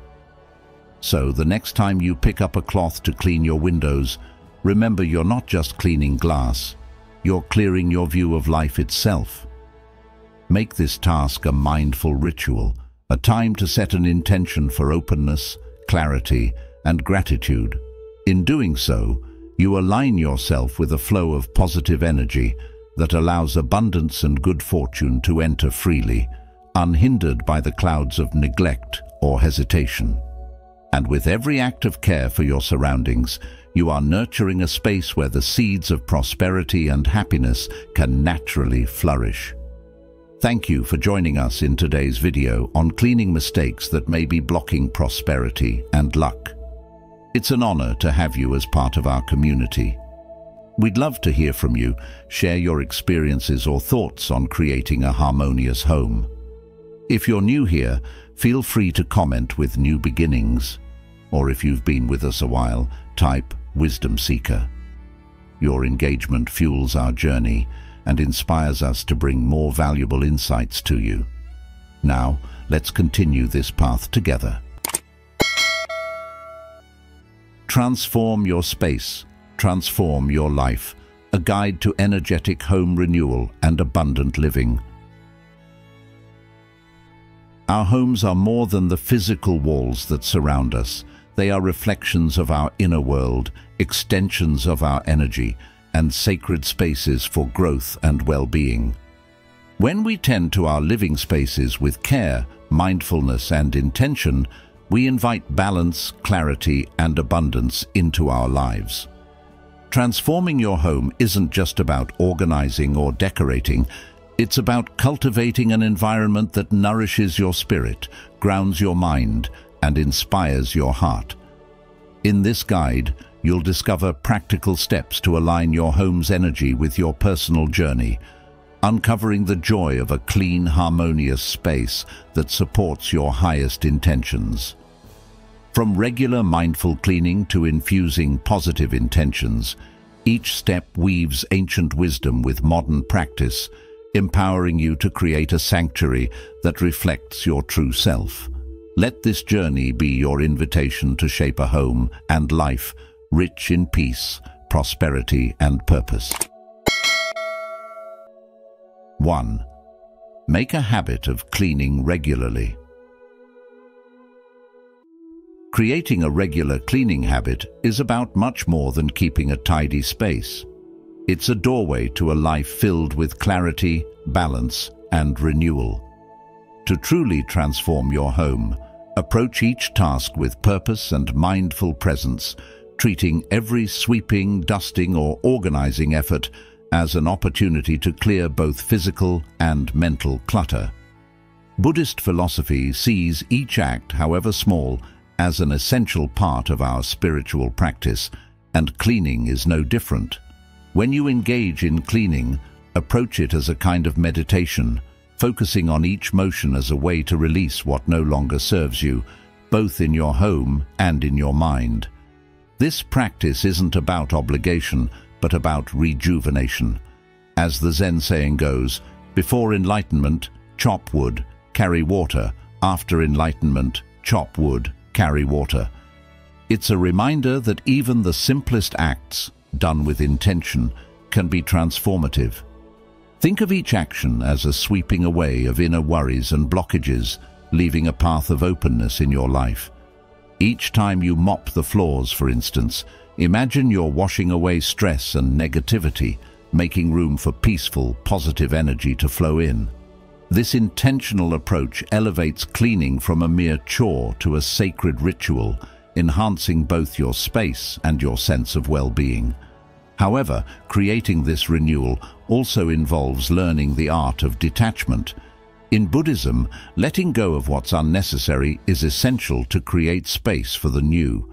So, the next time you pick up a cloth to clean your windows, remember you're not just cleaning glass, you're clearing your view of life itself. Make this task a mindful ritual, a time to set an intention for openness, clarity, and gratitude. In doing so, you align yourself with a flow of positive energy that allows abundance and good fortune to enter freely, unhindered by the clouds of neglect or hesitation. And with every act of care for your surroundings, you are nurturing a space where the seeds of prosperity and happiness can naturally flourish. Thank you for joining us in today's video on cleaning mistakes that may be blocking prosperity and luck. It's an honor to have you as part of our community. We'd love to hear from you. Share your experiences or thoughts on creating a harmonious home. If you're new here, feel free to comment with new beginnings. Or if you've been with us a while, type Wisdom Seeker. Your engagement fuels our journey and inspires us to bring more valuable insights to you. Now, let's continue this path together. Transform your space, transform your life. A guide to energetic home renewal and abundant living. Our homes are more than the physical walls that surround us. They are reflections of our inner world, extensions of our energy, and sacred spaces for growth and well-being. When we tend to our living spaces with care, mindfulness, and intention, we invite balance, clarity, and abundance into our lives. Transforming your home isn't just about organizing or decorating. It's about cultivating an environment that nourishes your spirit, grounds your mind, and inspires your heart. In this guide, you'll discover practical steps to align your home's energy with your personal journey, uncovering the joy of a clean, harmonious space that supports your highest intentions. From regular mindful cleaning to infusing positive intentions, each step weaves ancient wisdom with modern practice, empowering you to create a sanctuary that reflects your true self. Let this journey be your invitation to shape a home and life rich in peace, prosperity, and purpose. 1. Make a habit of cleaning regularly. Creating a regular cleaning habit is about much more than keeping a tidy space. It's a doorway to a life filled with clarity, balance, and renewal. To truly transform your home, approach each task with purpose and mindful presence, treating every sweeping, dusting, or organizing effort as an opportunity to clear both physical and mental clutter. Buddhist philosophy sees each act, however small, as an essential part of our spiritual practice, and cleaning is no different. When you engage in cleaning, approach it as a kind of meditation, focusing on each motion as a way to release what no longer serves you, both in your home and in your mind. This practice isn't about obligation, but about rejuvenation. As the Zen saying goes, before enlightenment, chop wood, carry water. After enlightenment, chop wood, carry water. It's a reminder that even the simplest acts, done with intention, can be transformative. Think of each action as a sweeping away of inner worries and blockages, leaving a path of openness in your life. Each time you mop the floors, for instance, imagine you're washing away stress and negativity, making room for peaceful, positive energy to flow in. This intentional approach elevates cleaning from a mere chore to a sacred ritual, enhancing both your space and your sense of well-being. However, creating this renewal also involves learning the art of detachment. In Buddhism, letting go of what's unnecessary is essential to create space for the new.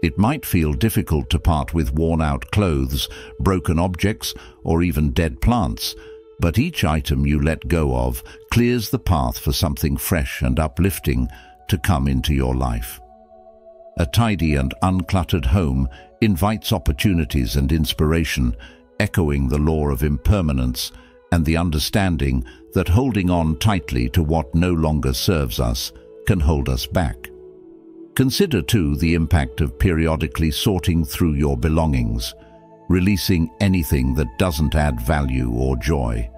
It might feel difficult to part with worn-out clothes, broken objects, or even dead plants, but each item you let go of clears the path for something fresh and uplifting to come into your life. A tidy and uncluttered home invites opportunities and inspiration, echoing the law of impermanence and the understanding that holding on tightly to what no longer serves us can hold us back. Consider too the impact of periodically sorting through your belongings, releasing anything that doesn't add value or joy.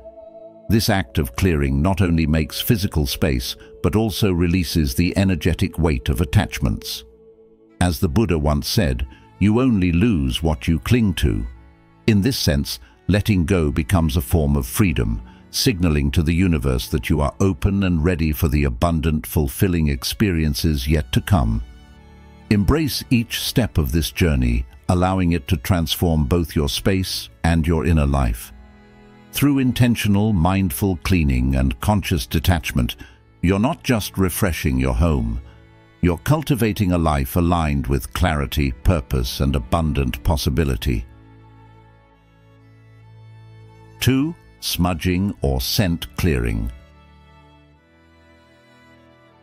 This act of clearing not only makes physical space, but also releases the energetic weight of attachments. As the Buddha once said, you only lose what you cling to. In this sense, letting go becomes a form of freedom, signaling to the universe that you are open and ready for the abundant, fulfilling experiences yet to come. Embrace each step of this journey, allowing it to transform both your space and your inner life. Through intentional, mindful cleaning and conscious detachment, you're not just refreshing your home, you're cultivating a life aligned with clarity, purpose, and abundant possibility. 2. Smudging or scent clearing.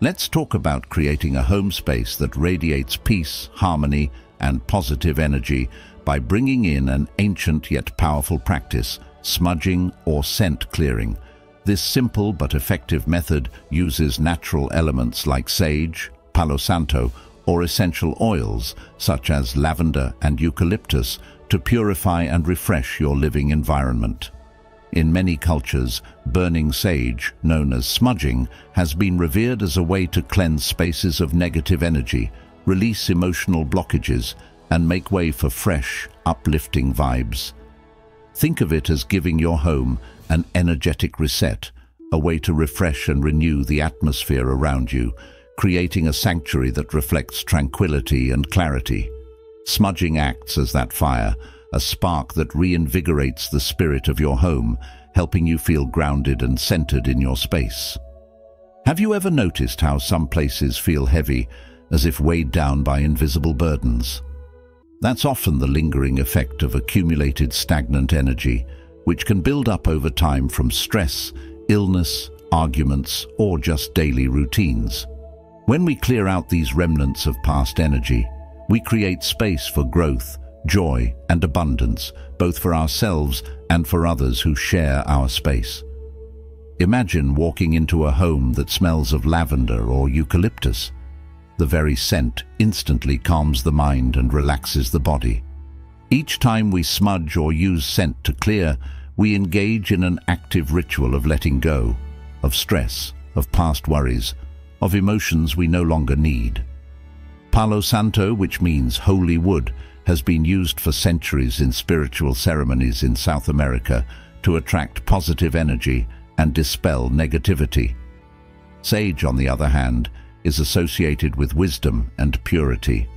Let's talk about creating a home space that radiates peace, harmony, and positive energy by bringing in an ancient yet powerful practice, smudging or scent clearing. This simple but effective method uses natural elements like sage, Palo Santo, or essential oils such as lavender and eucalyptus to purify and refresh your living environment. In many cultures, burning sage, known as smudging, has been revered as a way to cleanse spaces of negative energy, release emotional blockages, and make way for fresh, uplifting vibes. Think of it as giving your home an energetic reset, a way to refresh and renew the atmosphere around you, creating a sanctuary that reflects tranquility and clarity. Smudging acts as that fire, a spark that reinvigorates the spirit of your home, helping you feel grounded and centered in your space. Have you ever noticed how some places feel heavy, as if weighed down by invisible burdens? That's often the lingering effect of accumulated stagnant energy, which can build up over time from stress, illness, arguments, or just daily routines. When we clear out these remnants of past energy, we create space for growth, joy, and abundance, both for ourselves and for others who share our space. Imagine walking into a home that smells of lavender or eucalyptus. The very scent instantly calms the mind and relaxes the body. Each time we smudge or use scent to clear, we engage in an active ritual of letting go, of stress, of past worries, of emotions we no longer need. Palo Santo, which means holy wood, has been used for centuries in spiritual ceremonies in South America to attract positive energy and dispel negativity. Sage, on the other hand, is associated with wisdom and purity.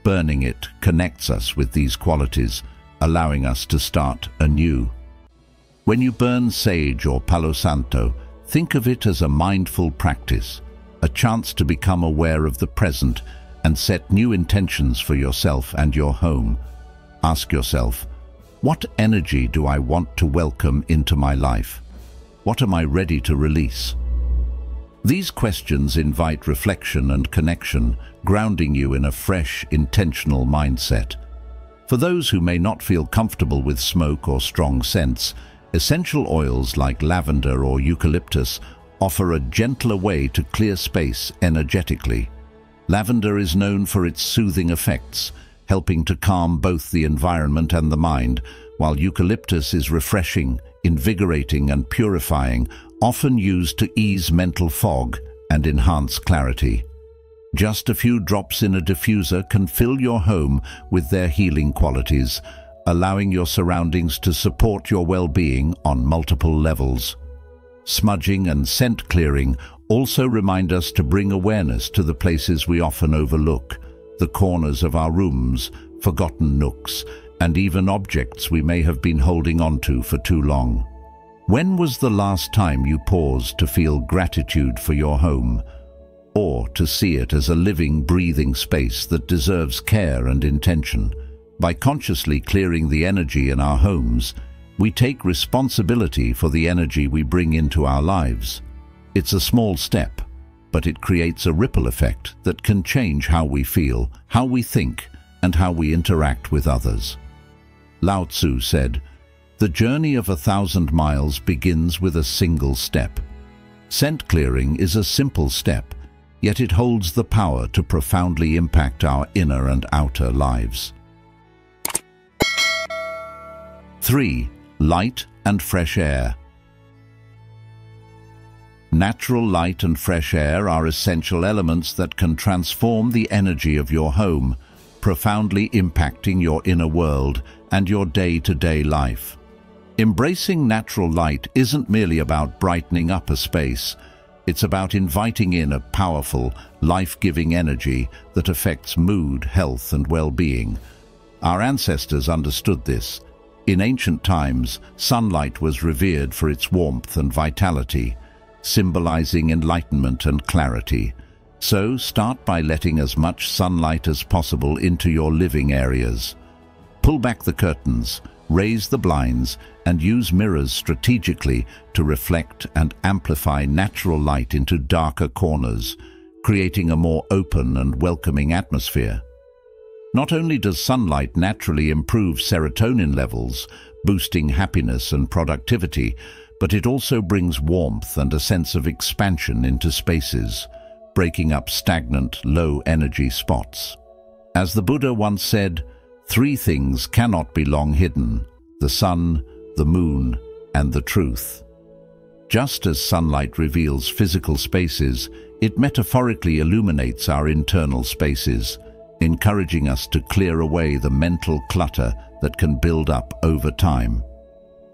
Burning it connects us with these qualities, allowing us to start anew. When you burn sage or Palo Santo, think of it as a mindful practice, a chance to become aware of the present and set new intentions for yourself and your home. Ask yourself, what energy do I want to welcome into my life? What am I ready to release? These questions invite reflection and connection, grounding you in a fresh, intentional mindset. For those who may not feel comfortable with smoke or strong scents, essential oils like lavender or eucalyptus offer a gentler way to clear space energetically. Lavender is known for its soothing effects, helping to calm both the environment and the mind, while eucalyptus is refreshing, invigorating, and purifying, often used to ease mental fog and enhance clarity. Just a few drops in a diffuser can fill your home with their healing qualities, allowing your surroundings to support your well-being on multiple levels. Smudging and scent clearing also remind us to bring awareness to the places we often overlook, the corners of our rooms, forgotten nooks, and even objects we may have been holding onto for too long. When was the last time you paused to feel gratitude for your home, or to see it as a living, breathing space that deserves care and intention? By consciously clearing the energy in our homes, we take responsibility for the energy we bring into our lives. It's a small step, but it creates a ripple effect that can change how we feel, how we think, and how we interact with others. Lao Tzu said, The journey of 1,000 miles begins with a single step. Scent clearing is a simple step, yet it holds the power to profoundly impact our inner and outer lives. 3. Light and fresh air. Natural light and fresh air are essential elements that can transform the energy of your home, profoundly impacting your inner world and your day-to-day life. Embracing natural light isn't merely about brightening up a space. It's about inviting in a powerful, life-giving energy that affects mood, health, and well-being. Our ancestors understood this. In ancient times, sunlight was revered for its warmth and vitality, symbolizing enlightenment and clarity. So, start by letting as much sunlight as possible into your living areas. Pull back the curtains, raise the blinds, and use mirrors strategically to reflect and amplify natural light into darker corners, creating a more open and welcoming atmosphere. Not only does sunlight naturally improve serotonin levels, boosting happiness and productivity, but it also brings warmth and a sense of expansion into spaces, breaking up stagnant, low-energy spots. As the Buddha once said, 3 things cannot be long hidden: the sun, the moon, and the truth. Just as sunlight reveals physical spaces, it metaphorically illuminates our internal spaces, encouraging us to clear away the mental clutter that can build up over time.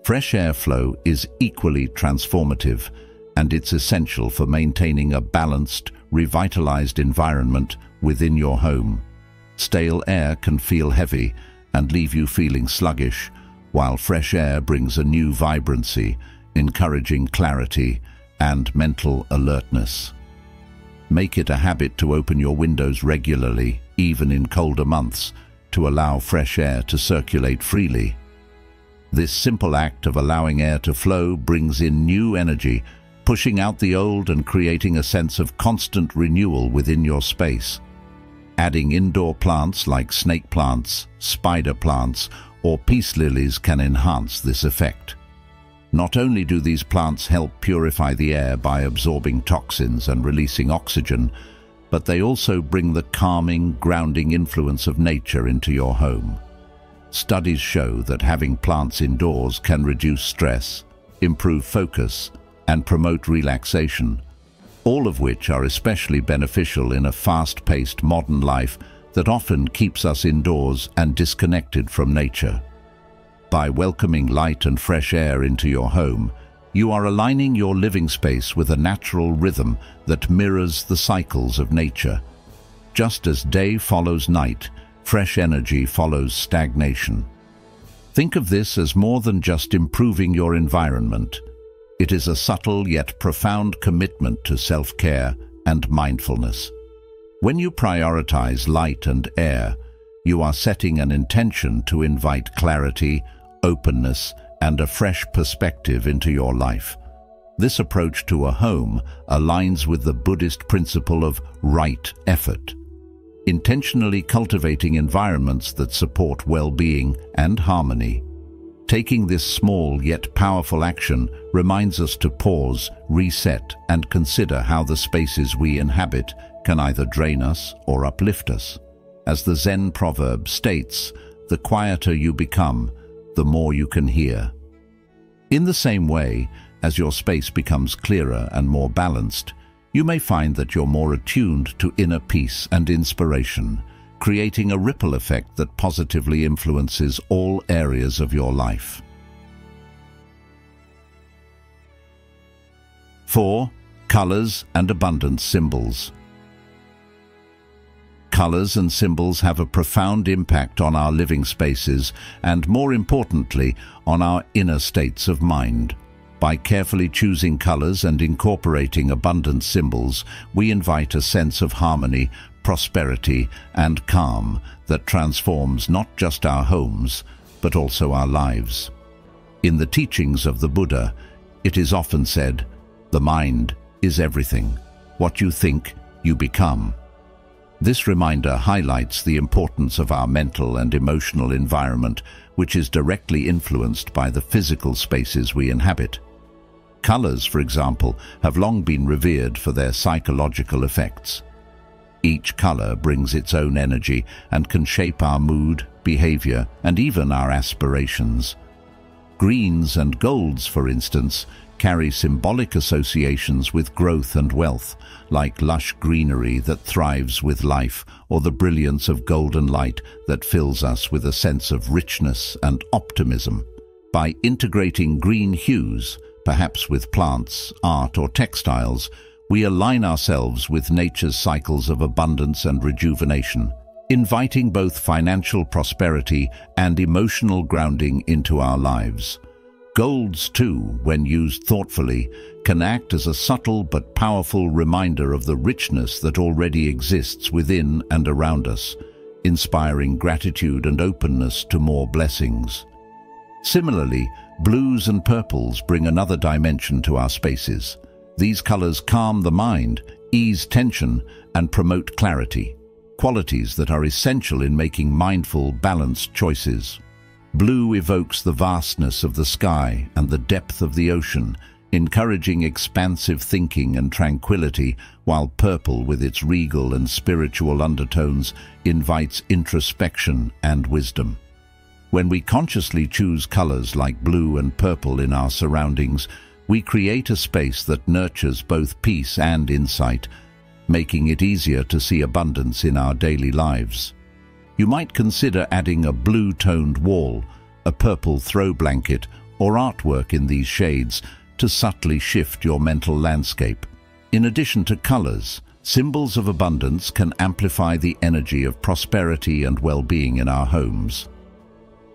Fresh air flow is equally transformative, and it's essential for maintaining a balanced, revitalized environment within your home. Stale air can feel heavy and leave you feeling sluggish, while fresh air brings a new vibrancy, encouraging clarity and mental alertness. Make it a habit to open your windows regularly, even in colder months, to allow fresh air to circulate freely. This simple act of allowing air to flow brings in new energy, pushing out the old and creating a sense of constant renewal within your space. Adding indoor plants like snake plants, spider plants, or peace lilies can enhance this effect. Not only do these plants help purify the air by absorbing toxins and releasing oxygen, but they also bring the calming, grounding influence of nature into your home. Studies show that having plants indoors can reduce stress, improve focus, and promote relaxation, all of which are especially beneficial in a fast-paced modern life that often keeps us indoors and disconnected from nature. By welcoming light and fresh air into your home, you are aligning your living space with a natural rhythm that mirrors the cycles of nature. Just as day follows night, fresh energy follows stagnation. Think of this as more than just improving your environment. It is a subtle yet profound commitment to self-care and mindfulness. When you prioritize light and air, you are setting an intention to invite clarity, openness, and a fresh perspective into your life. This approach to a home aligns with the Buddhist principle of right effort, intentionally cultivating environments that support well-being and harmony. Taking this small yet powerful action reminds us to pause, reset, and consider how the spaces we inhabit can either drain us or uplift us. As the Zen proverb states, the quieter you become, the more you can hear. In the same way, as your space becomes clearer and more balanced, you may find that you're more attuned to inner peace and inspiration, creating a ripple effect that positively influences all areas of your life. 4. Colors and abundance symbols. Colors and symbols have a profound impact on our living spaces and, more importantly, on our inner states of mind. By carefully choosing colors and incorporating abundance symbols, we invite a sense of harmony, prosperity, and calm that transforms not just our homes, but also our lives. In the teachings of the Buddha, it is often said, "The mind is everything. What you think, you become." This reminder highlights the importance of our mental and emotional environment, which is directly influenced by the physical spaces we inhabit. Colors, for example, have long been revered for their psychological effects. Each color brings its own energy and can shape our mood, behavior, and even our aspirations. Greens and golds, for instance, carry symbolic associations with growth and wealth, like lush greenery that thrives with life, or the brilliance of golden light that fills us with a sense of richness and optimism. By integrating green hues, perhaps with plants, art, or textiles, we align ourselves with nature's cycles of abundance and rejuvenation, inviting both financial prosperity and emotional grounding into our lives. Golds, too, when used thoughtfully, can act as a subtle but powerful reminder of the richness that already exists within and around us, inspiring gratitude and openness to more blessings. Similarly, blues and purples bring another dimension to our spaces. These colors calm the mind, ease tension, and promote clarity, qualities that are essential in making mindful, balanced choices. Blue evokes the vastness of the sky and the depth of the ocean, encouraging expansive thinking and tranquility, while purple, with its regal and spiritual undertones, invites introspection and wisdom. When we consciously choose colors like blue and purple in our surroundings, we create a space that nurtures both peace and insight, making it easier to see abundance in our daily lives. You might consider adding a blue-toned wall, a purple throw blanket, or artwork in these shades to subtly shift your mental landscape. In addition to colors, symbols of abundance can amplify the energy of prosperity and well-being in our homes.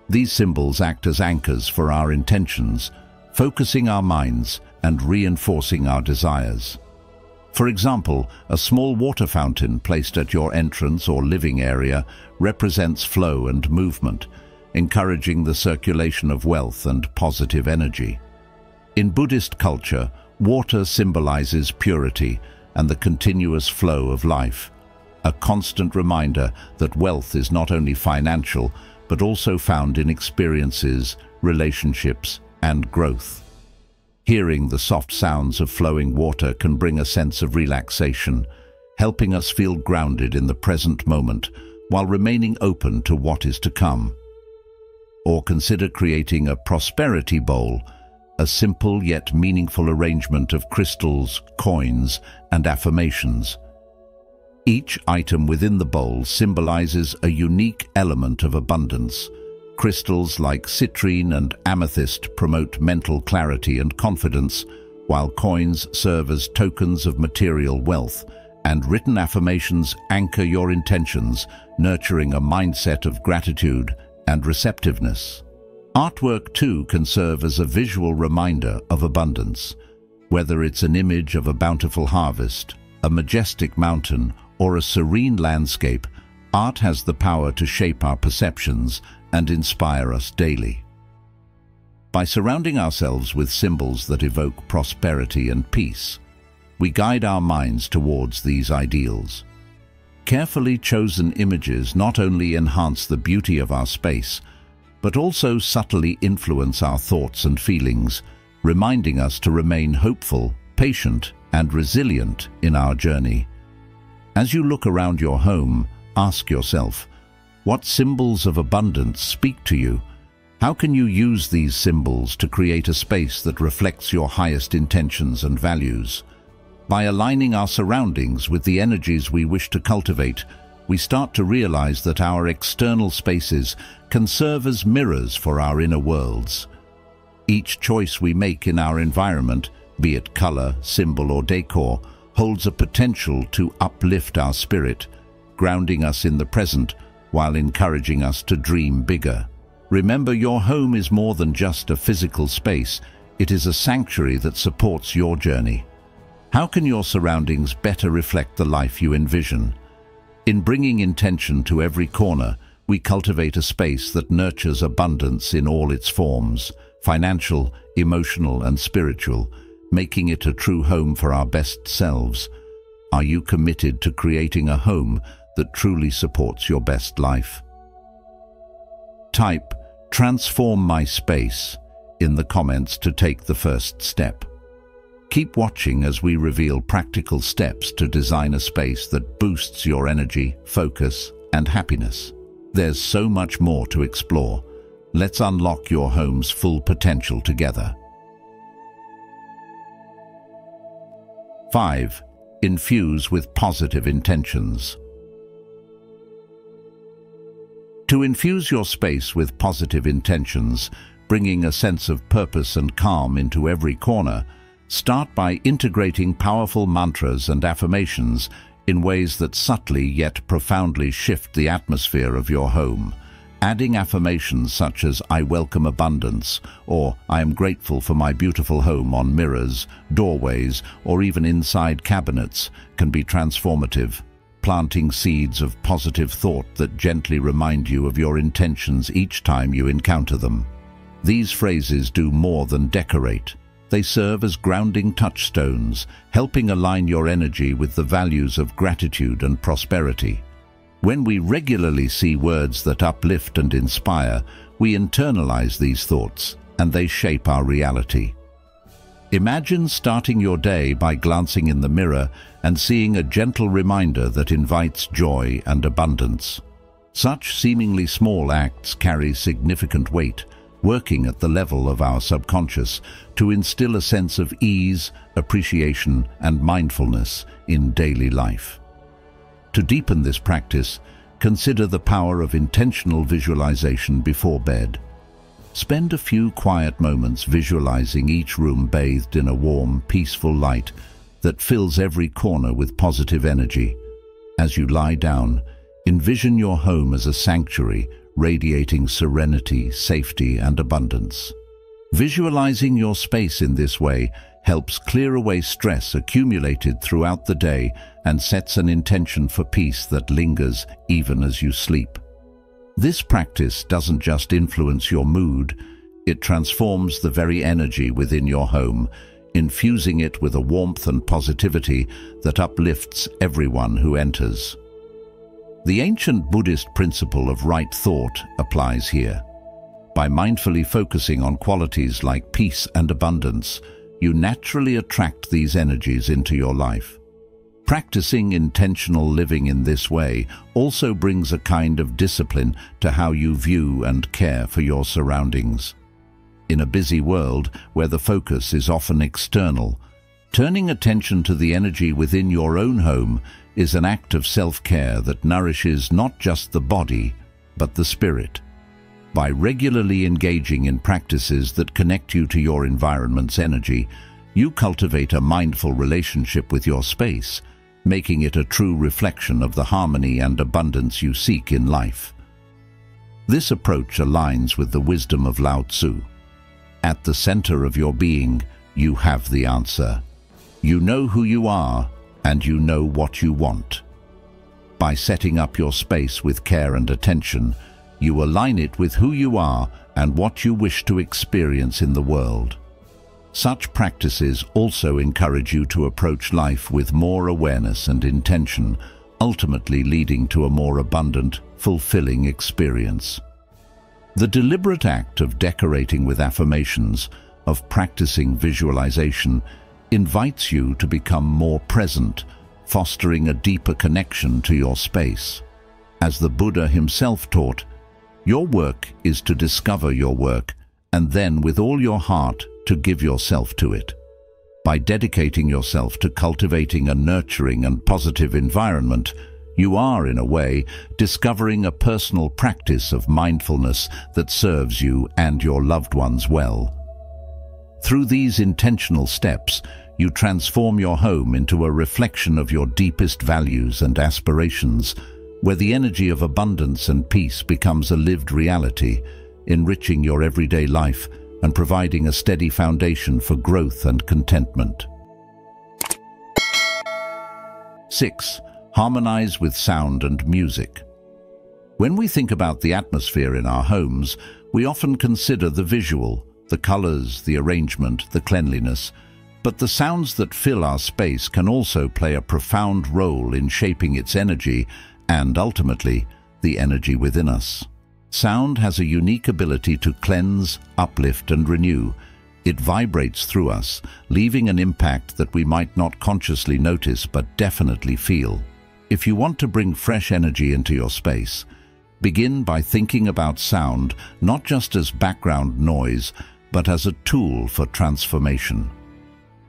These symbols act as anchors for our intentions, focusing our minds and reinforcing our desires. For example, a small water fountain placed at your entrance or living area represents flow and movement, encouraging the circulation of wealth and positive energy. In Buddhist culture, water symbolizes purity and the continuous flow of life, a constant reminder that wealth is not only financial, but also found in experiences, relationships, and growth. Hearing the soft sounds of flowing water can bring a sense of relaxation, helping us feel grounded in the present moment while remaining open to what is to come. Or consider creating a prosperity bowl, a simple yet meaningful arrangement of crystals, coins, and affirmations. Each item within the bowl symbolizes a unique element of abundance. Crystals like citrine and amethyst promote mental clarity and confidence, while coins serve as tokens of material wealth, and written affirmations anchor your intentions, nurturing a mindset of gratitude and receptiveness. Artwork, too, can serve as a visual reminder of abundance. Whether it's an image of a bountiful harvest, a majestic mountain, or a serene landscape, art has the power to shape our perceptions and inspire us daily. By surrounding ourselves with symbols that evoke prosperity and peace, we guide our minds towards these ideals. Carefully chosen images not only enhance the beauty of our space, but also subtly influence our thoughts and feelings, reminding us to remain hopeful, patient, and resilient in our journey. As you look around your home, ask yourself, what symbols of abundance speak to you? How can you use these symbols to create a space that reflects your highest intentions and values? By aligning our surroundings with the energies we wish to cultivate, we start to realize that our external spaces can serve as mirrors for our inner worlds. Each choice we make in our environment, be it color, symbol, or decor, holds a potential to uplift our spirit, grounding us in the present while encouraging us to dream bigger. Remember, your home is more than just a physical space. It is a sanctuary that supports your journey. How can your surroundings better reflect the life you envision? In bringing intention to every corner, we cultivate a space that nurtures abundance in all its forms, financial, emotional, and spiritual, making it a true home for our best selves. Are you committed to creating a home that truly supports your best life. Type "Transform my space" in the comments to take the first step. Keep watching as we reveal practical steps to design a space that boosts your energy, focus, and happiness. There's so much more to explore. Let's unlock your home's full potential together. 5. Infuse with positive intentions. To infuse your space with positive intentions, bringing a sense of purpose and calm into every corner, start by integrating powerful mantras and affirmations in ways that subtly yet profoundly shift the atmosphere of your home. Adding affirmations such as "I welcome abundance" or "I am grateful for my beautiful home" on mirrors, doorways, or even inside cabinets can be transformative, planting seeds of positive thought that gently remind you of your intentions each time you encounter them. These phrases do more than decorate. They serve as grounding touchstones, helping align your energy with the values of gratitude and prosperity. When we regularly see words that uplift and inspire, we internalize these thoughts, and they shape our reality. Imagine starting your day by glancing in the mirror and seeing a gentle reminder that invites joy and abundance. Such seemingly small acts carry significant weight, working at the level of our subconscious to instill a sense of ease, appreciation, and mindfulness in daily life. To deepen this practice, consider the power of intentional visualization before bed. Spend a few quiet moments visualizing each room bathed in a warm, peaceful light that fills every corner with positive energy. As you lie down, envision your home as a sanctuary, radiating serenity, safety, and abundance. Visualizing your space in this way helps clear away stress accumulated throughout the day and sets an intention for peace that lingers even as you sleep. This practice doesn't just influence your mood, it transforms the very energy within your home, infusing it with a warmth and positivity that uplifts everyone who enters. The ancient Buddhist principle of right thought applies here. By mindfully focusing on qualities like peace and abundance, you naturally attract these energies into your life. Practicing intentional living in this way also brings a kind of discipline to how you view and care for your surroundings. In a busy world where the focus is often external, turning attention to the energy within your own home is an act of self-care that nourishes not just the body, but the spirit. By regularly engaging in practices that connect you to your environment's energy, you cultivate a mindful relationship with your space, making it a true reflection of the harmony and abundance you seek in life. This approach aligns with the wisdom of Lao Tzu. At the center of your being, you have the answer. You know who you are, and you know what you want. By setting up your space with care and attention, you align it with who you are and what you wish to experience in the world. Such practices also encourage you to approach life with more awareness and intention, ultimately leading to a more abundant, fulfilling experience. The deliberate act of decorating with affirmations, of practicing visualization, invites you to become more present, fostering a deeper connection to your space. As the Buddha himself taught, your work is to discover your work, and then with all your heart to give yourself to it. By dedicating yourself to cultivating a nurturing and positive environment, you are, in a way, discovering a personal practice of mindfulness that serves you and your loved ones well. Through these intentional steps, you transform your home into a reflection of your deepest values and aspirations, where the energy of abundance and peace becomes a lived reality, enriching your everyday life and providing a steady foundation for growth and contentment. 6. Harmonize with sound and music. When we think about the atmosphere in our homes, we often consider the visual, the colors, the arrangement, the cleanliness, but the sounds that fill our space can also play a profound role in shaping its energy and ultimately, the energy within us. Sound has a unique ability to cleanse, uplift, and renew. It vibrates through us, leaving an impact that we might not consciously notice but definitely feel. If you want to bring fresh energy into your space, begin by thinking about sound not just as background noise, but as a tool for transformation.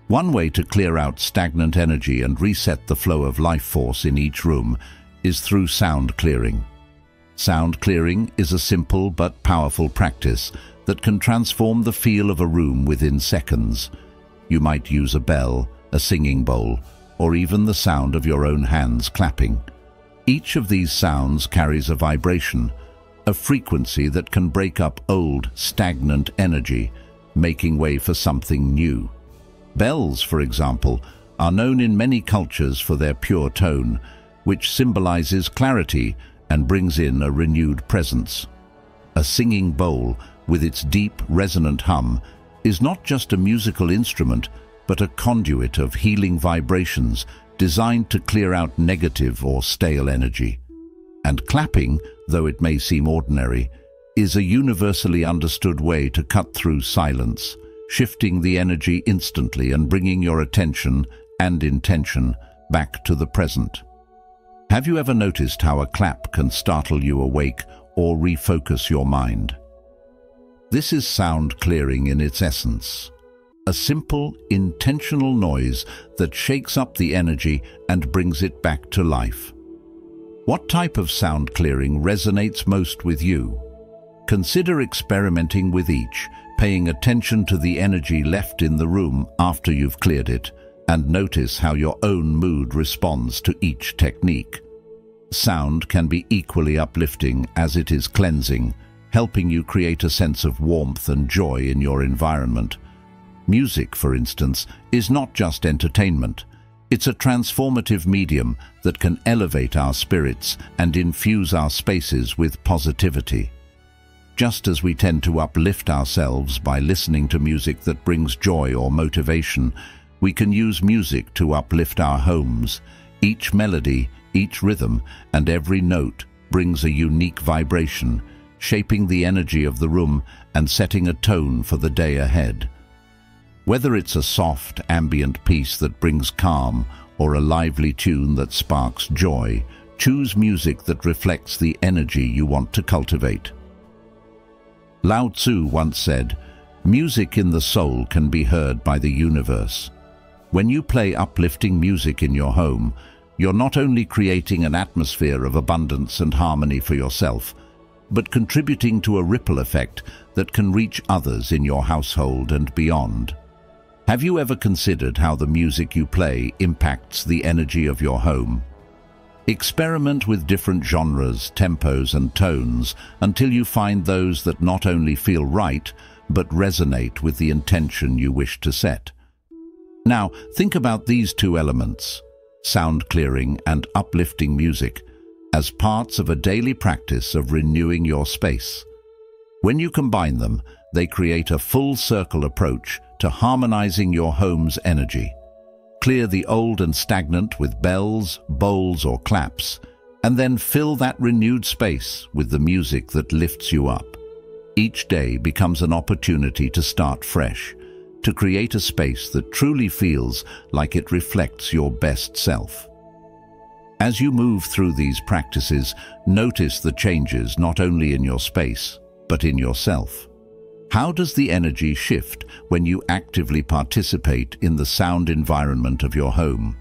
One way to clear out stagnant energy and reset the flow of life force in each room is through sound clearing. Sound clearing is a simple but powerful practice that can transform the feel of a room within seconds. You might use a bell, a singing bowl, or even the sound of your own hands clapping. Each of these sounds carries a vibration, a frequency that can break up old, stagnant energy, making way for something new. Bells, for example, are known in many cultures for their pure tone, which symbolizes clarity and brings in a renewed presence. A singing bowl, with its deep, resonant hum, is not just a musical instrument, but a conduit of healing vibrations designed to clear out negative or stale energy. And clapping, though it may seem ordinary, is a universally understood way to cut through silence, shifting the energy instantly and bringing your attention and intention back to the present. Have you ever noticed how a clap can startle you awake or refocus your mind? This is sound clearing in its essence. A simple, intentional noise that shakes up the energy and brings it back to life. What type of sound clearing resonates most with you? Consider experimenting with each, paying attention to the energy left in the room after you've cleared it, and notice how your own mood responds to each technique. Sound can be equally uplifting as it is cleansing, helping you create a sense of warmth and joy in your environment. Music, for instance, is not just entertainment. It's a transformative medium that can elevate our spirits and infuse our spaces with positivity. Just as we tend to uplift ourselves by listening to music that brings joy or motivation, we can use music to uplift our homes. Each melody, each rhythm, and every note brings a unique vibration, shaping the energy of the room and setting a tone for the day ahead. Whether it's a soft, ambient piece that brings calm or a lively tune that sparks joy, choose music that reflects the energy you want to cultivate. Lao Tzu once said, "Music in the soul can be heard by the universe." When you play uplifting music in your home, you're not only creating an atmosphere of abundance and harmony for yourself, but contributing to a ripple effect that can reach others in your household and beyond. Have you ever considered how the music you play impacts the energy of your home? Experiment with different genres, tempos, and tones until you find those that not only feel right, but resonate with the intention you wish to set. Now, think about these two elements, sound clearing and uplifting music, as parts of a daily practice of renewing your space. When you combine them, they create a full-circle approach to harmonizing your home's energy. Clear the old and stagnant with bells, bowls, or claps, and then fill that renewed space with the music that lifts you up. Each day becomes an opportunity to start fresh, to create a space that truly feels like it reflects your best self. As you move through these practices, notice the changes not only in your space, but in yourself. How does the energy shift when you actively participate in the sound environment of your home?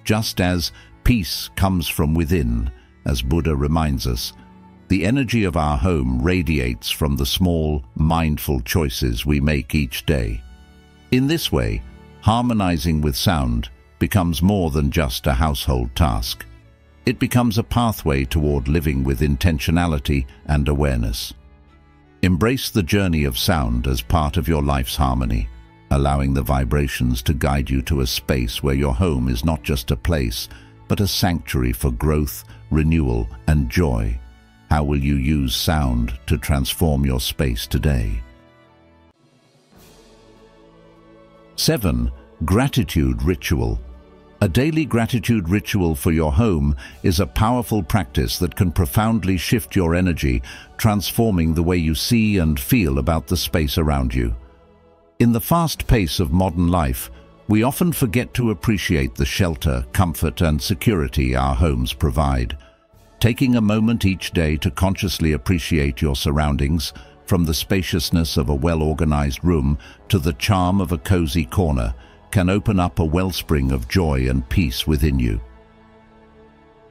Just as peace comes from within, as Buddha reminds us, the energy of our home radiates from the small, mindful choices we make each day. In this way, harmonizing with sound becomes more than just a household task. It becomes a pathway toward living with intentionality and awareness. Embrace the journey of sound as part of your life's harmony, allowing the vibrations to guide you to a space where your home is not just a place, but a sanctuary for growth, renewal, and joy. How will you use sound to transform your space today? 7. Gratitude ritual. A daily gratitude ritual for your home is a powerful practice that can profoundly shift your energy, transforming the way you see and feel about the space around you. In the fast pace of modern life, we often forget to appreciate the shelter, comfort, and security our homes provide. Taking a moment each day to consciously appreciate your surroundings, from the spaciousness of a well-organized room to the charm of a cozy corner, can open up a wellspring of joy and peace within you.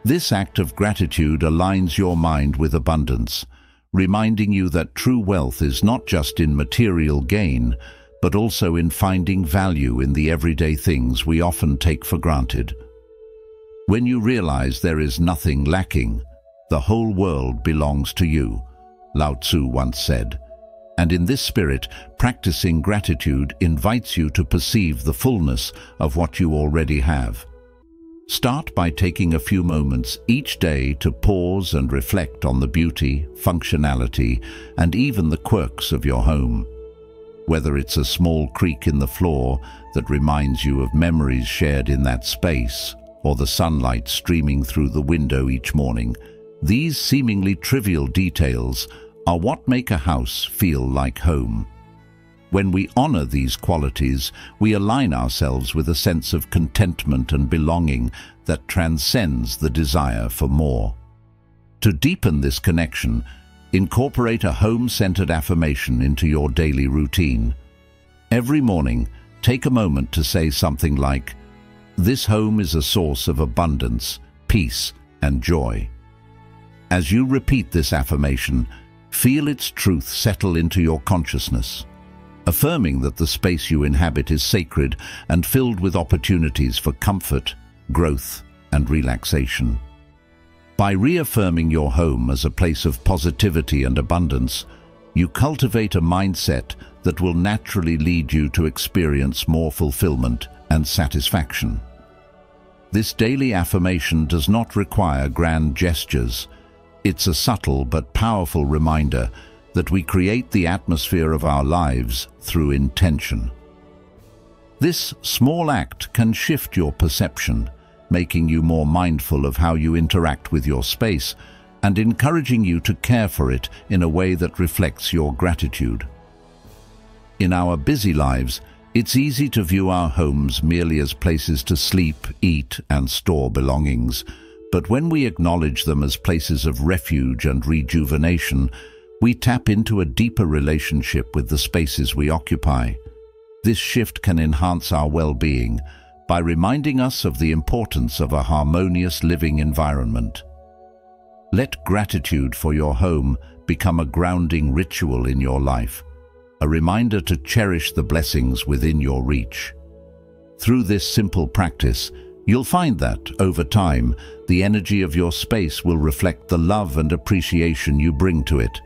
This act of gratitude aligns your mind with abundance, reminding you that true wealth is not just in material gain, but also in finding value in the everyday things we often take for granted. When you realize there is nothing lacking, the whole world belongs to you, Lao Tzu once said. And in this spirit, practicing gratitude invites you to perceive the fullness of what you already have. Start by taking a few moments each day to pause and reflect on the beauty, functionality, and even the quirks of your home. Whether it's a small creak in the floor that reminds you of memories shared in that space, or the sunlight streaming through the window each morning, these seemingly trivial details are what make a house feel like home. When we honor these qualities, we align ourselves with a sense of contentment and belonging that transcends the desire for more. To deepen this connection, incorporate a home-centered affirmation into your daily routine. Every morning, take a moment to say something like, "This home is a source of abundance, peace, and joy." As you repeat this affirmation, feel its truth settle into your consciousness, affirming that the space you inhabit is sacred and filled with opportunities for comfort, growth, and relaxation. By reaffirming your home as a place of positivity and abundance, you cultivate a mindset that will naturally lead you to experience more fulfillment and satisfaction. This daily affirmation does not require grand gestures. It's a subtle but powerful reminder that we create the atmosphere of our lives through intention. This small act can shift your perception, making you more mindful of how you interact with your space and encouraging you to care for it in a way that reflects your gratitude. In our busy lives, it's easy to view our homes merely as places to sleep, eat, and store belongings. But when we acknowledge them as places of refuge and rejuvenation, we tap into a deeper relationship with the spaces we occupy. This shift can enhance our well-being by reminding us of the importance of a harmonious living environment. Let gratitude for your home become a grounding ritual in your life, a reminder to cherish the blessings within your reach. Through this simple practice, you'll find that, over time, the energy of your space will reflect the love and appreciation you bring to it,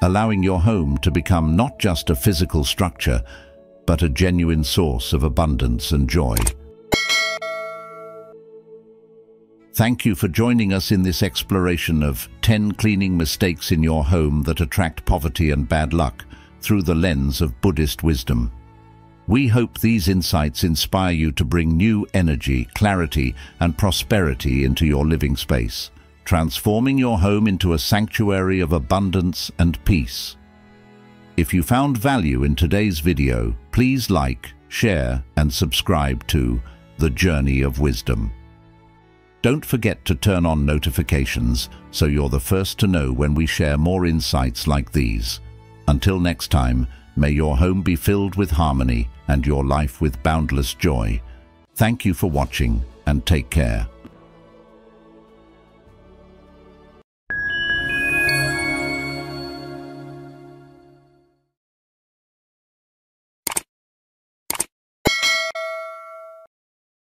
allowing your home to become not just a physical structure, but a genuine source of abundance and joy. Thank you for joining us in this exploration of 10 cleaning mistakes in your home that attract poverty and bad luck through the lens of Buddhist wisdom. We hope these insights inspire you to bring new energy, clarity, and prosperity into your living space, transforming your home into a sanctuary of abundance and peace. If you found value in today's video, please like, share, and subscribe to The Journey of Wisdom. Don't forget to turn on notifications so you're the first to know when we share more insights like these. Until next time, may your home be filled with harmony and your life with boundless joy. Thank you for watching and take care.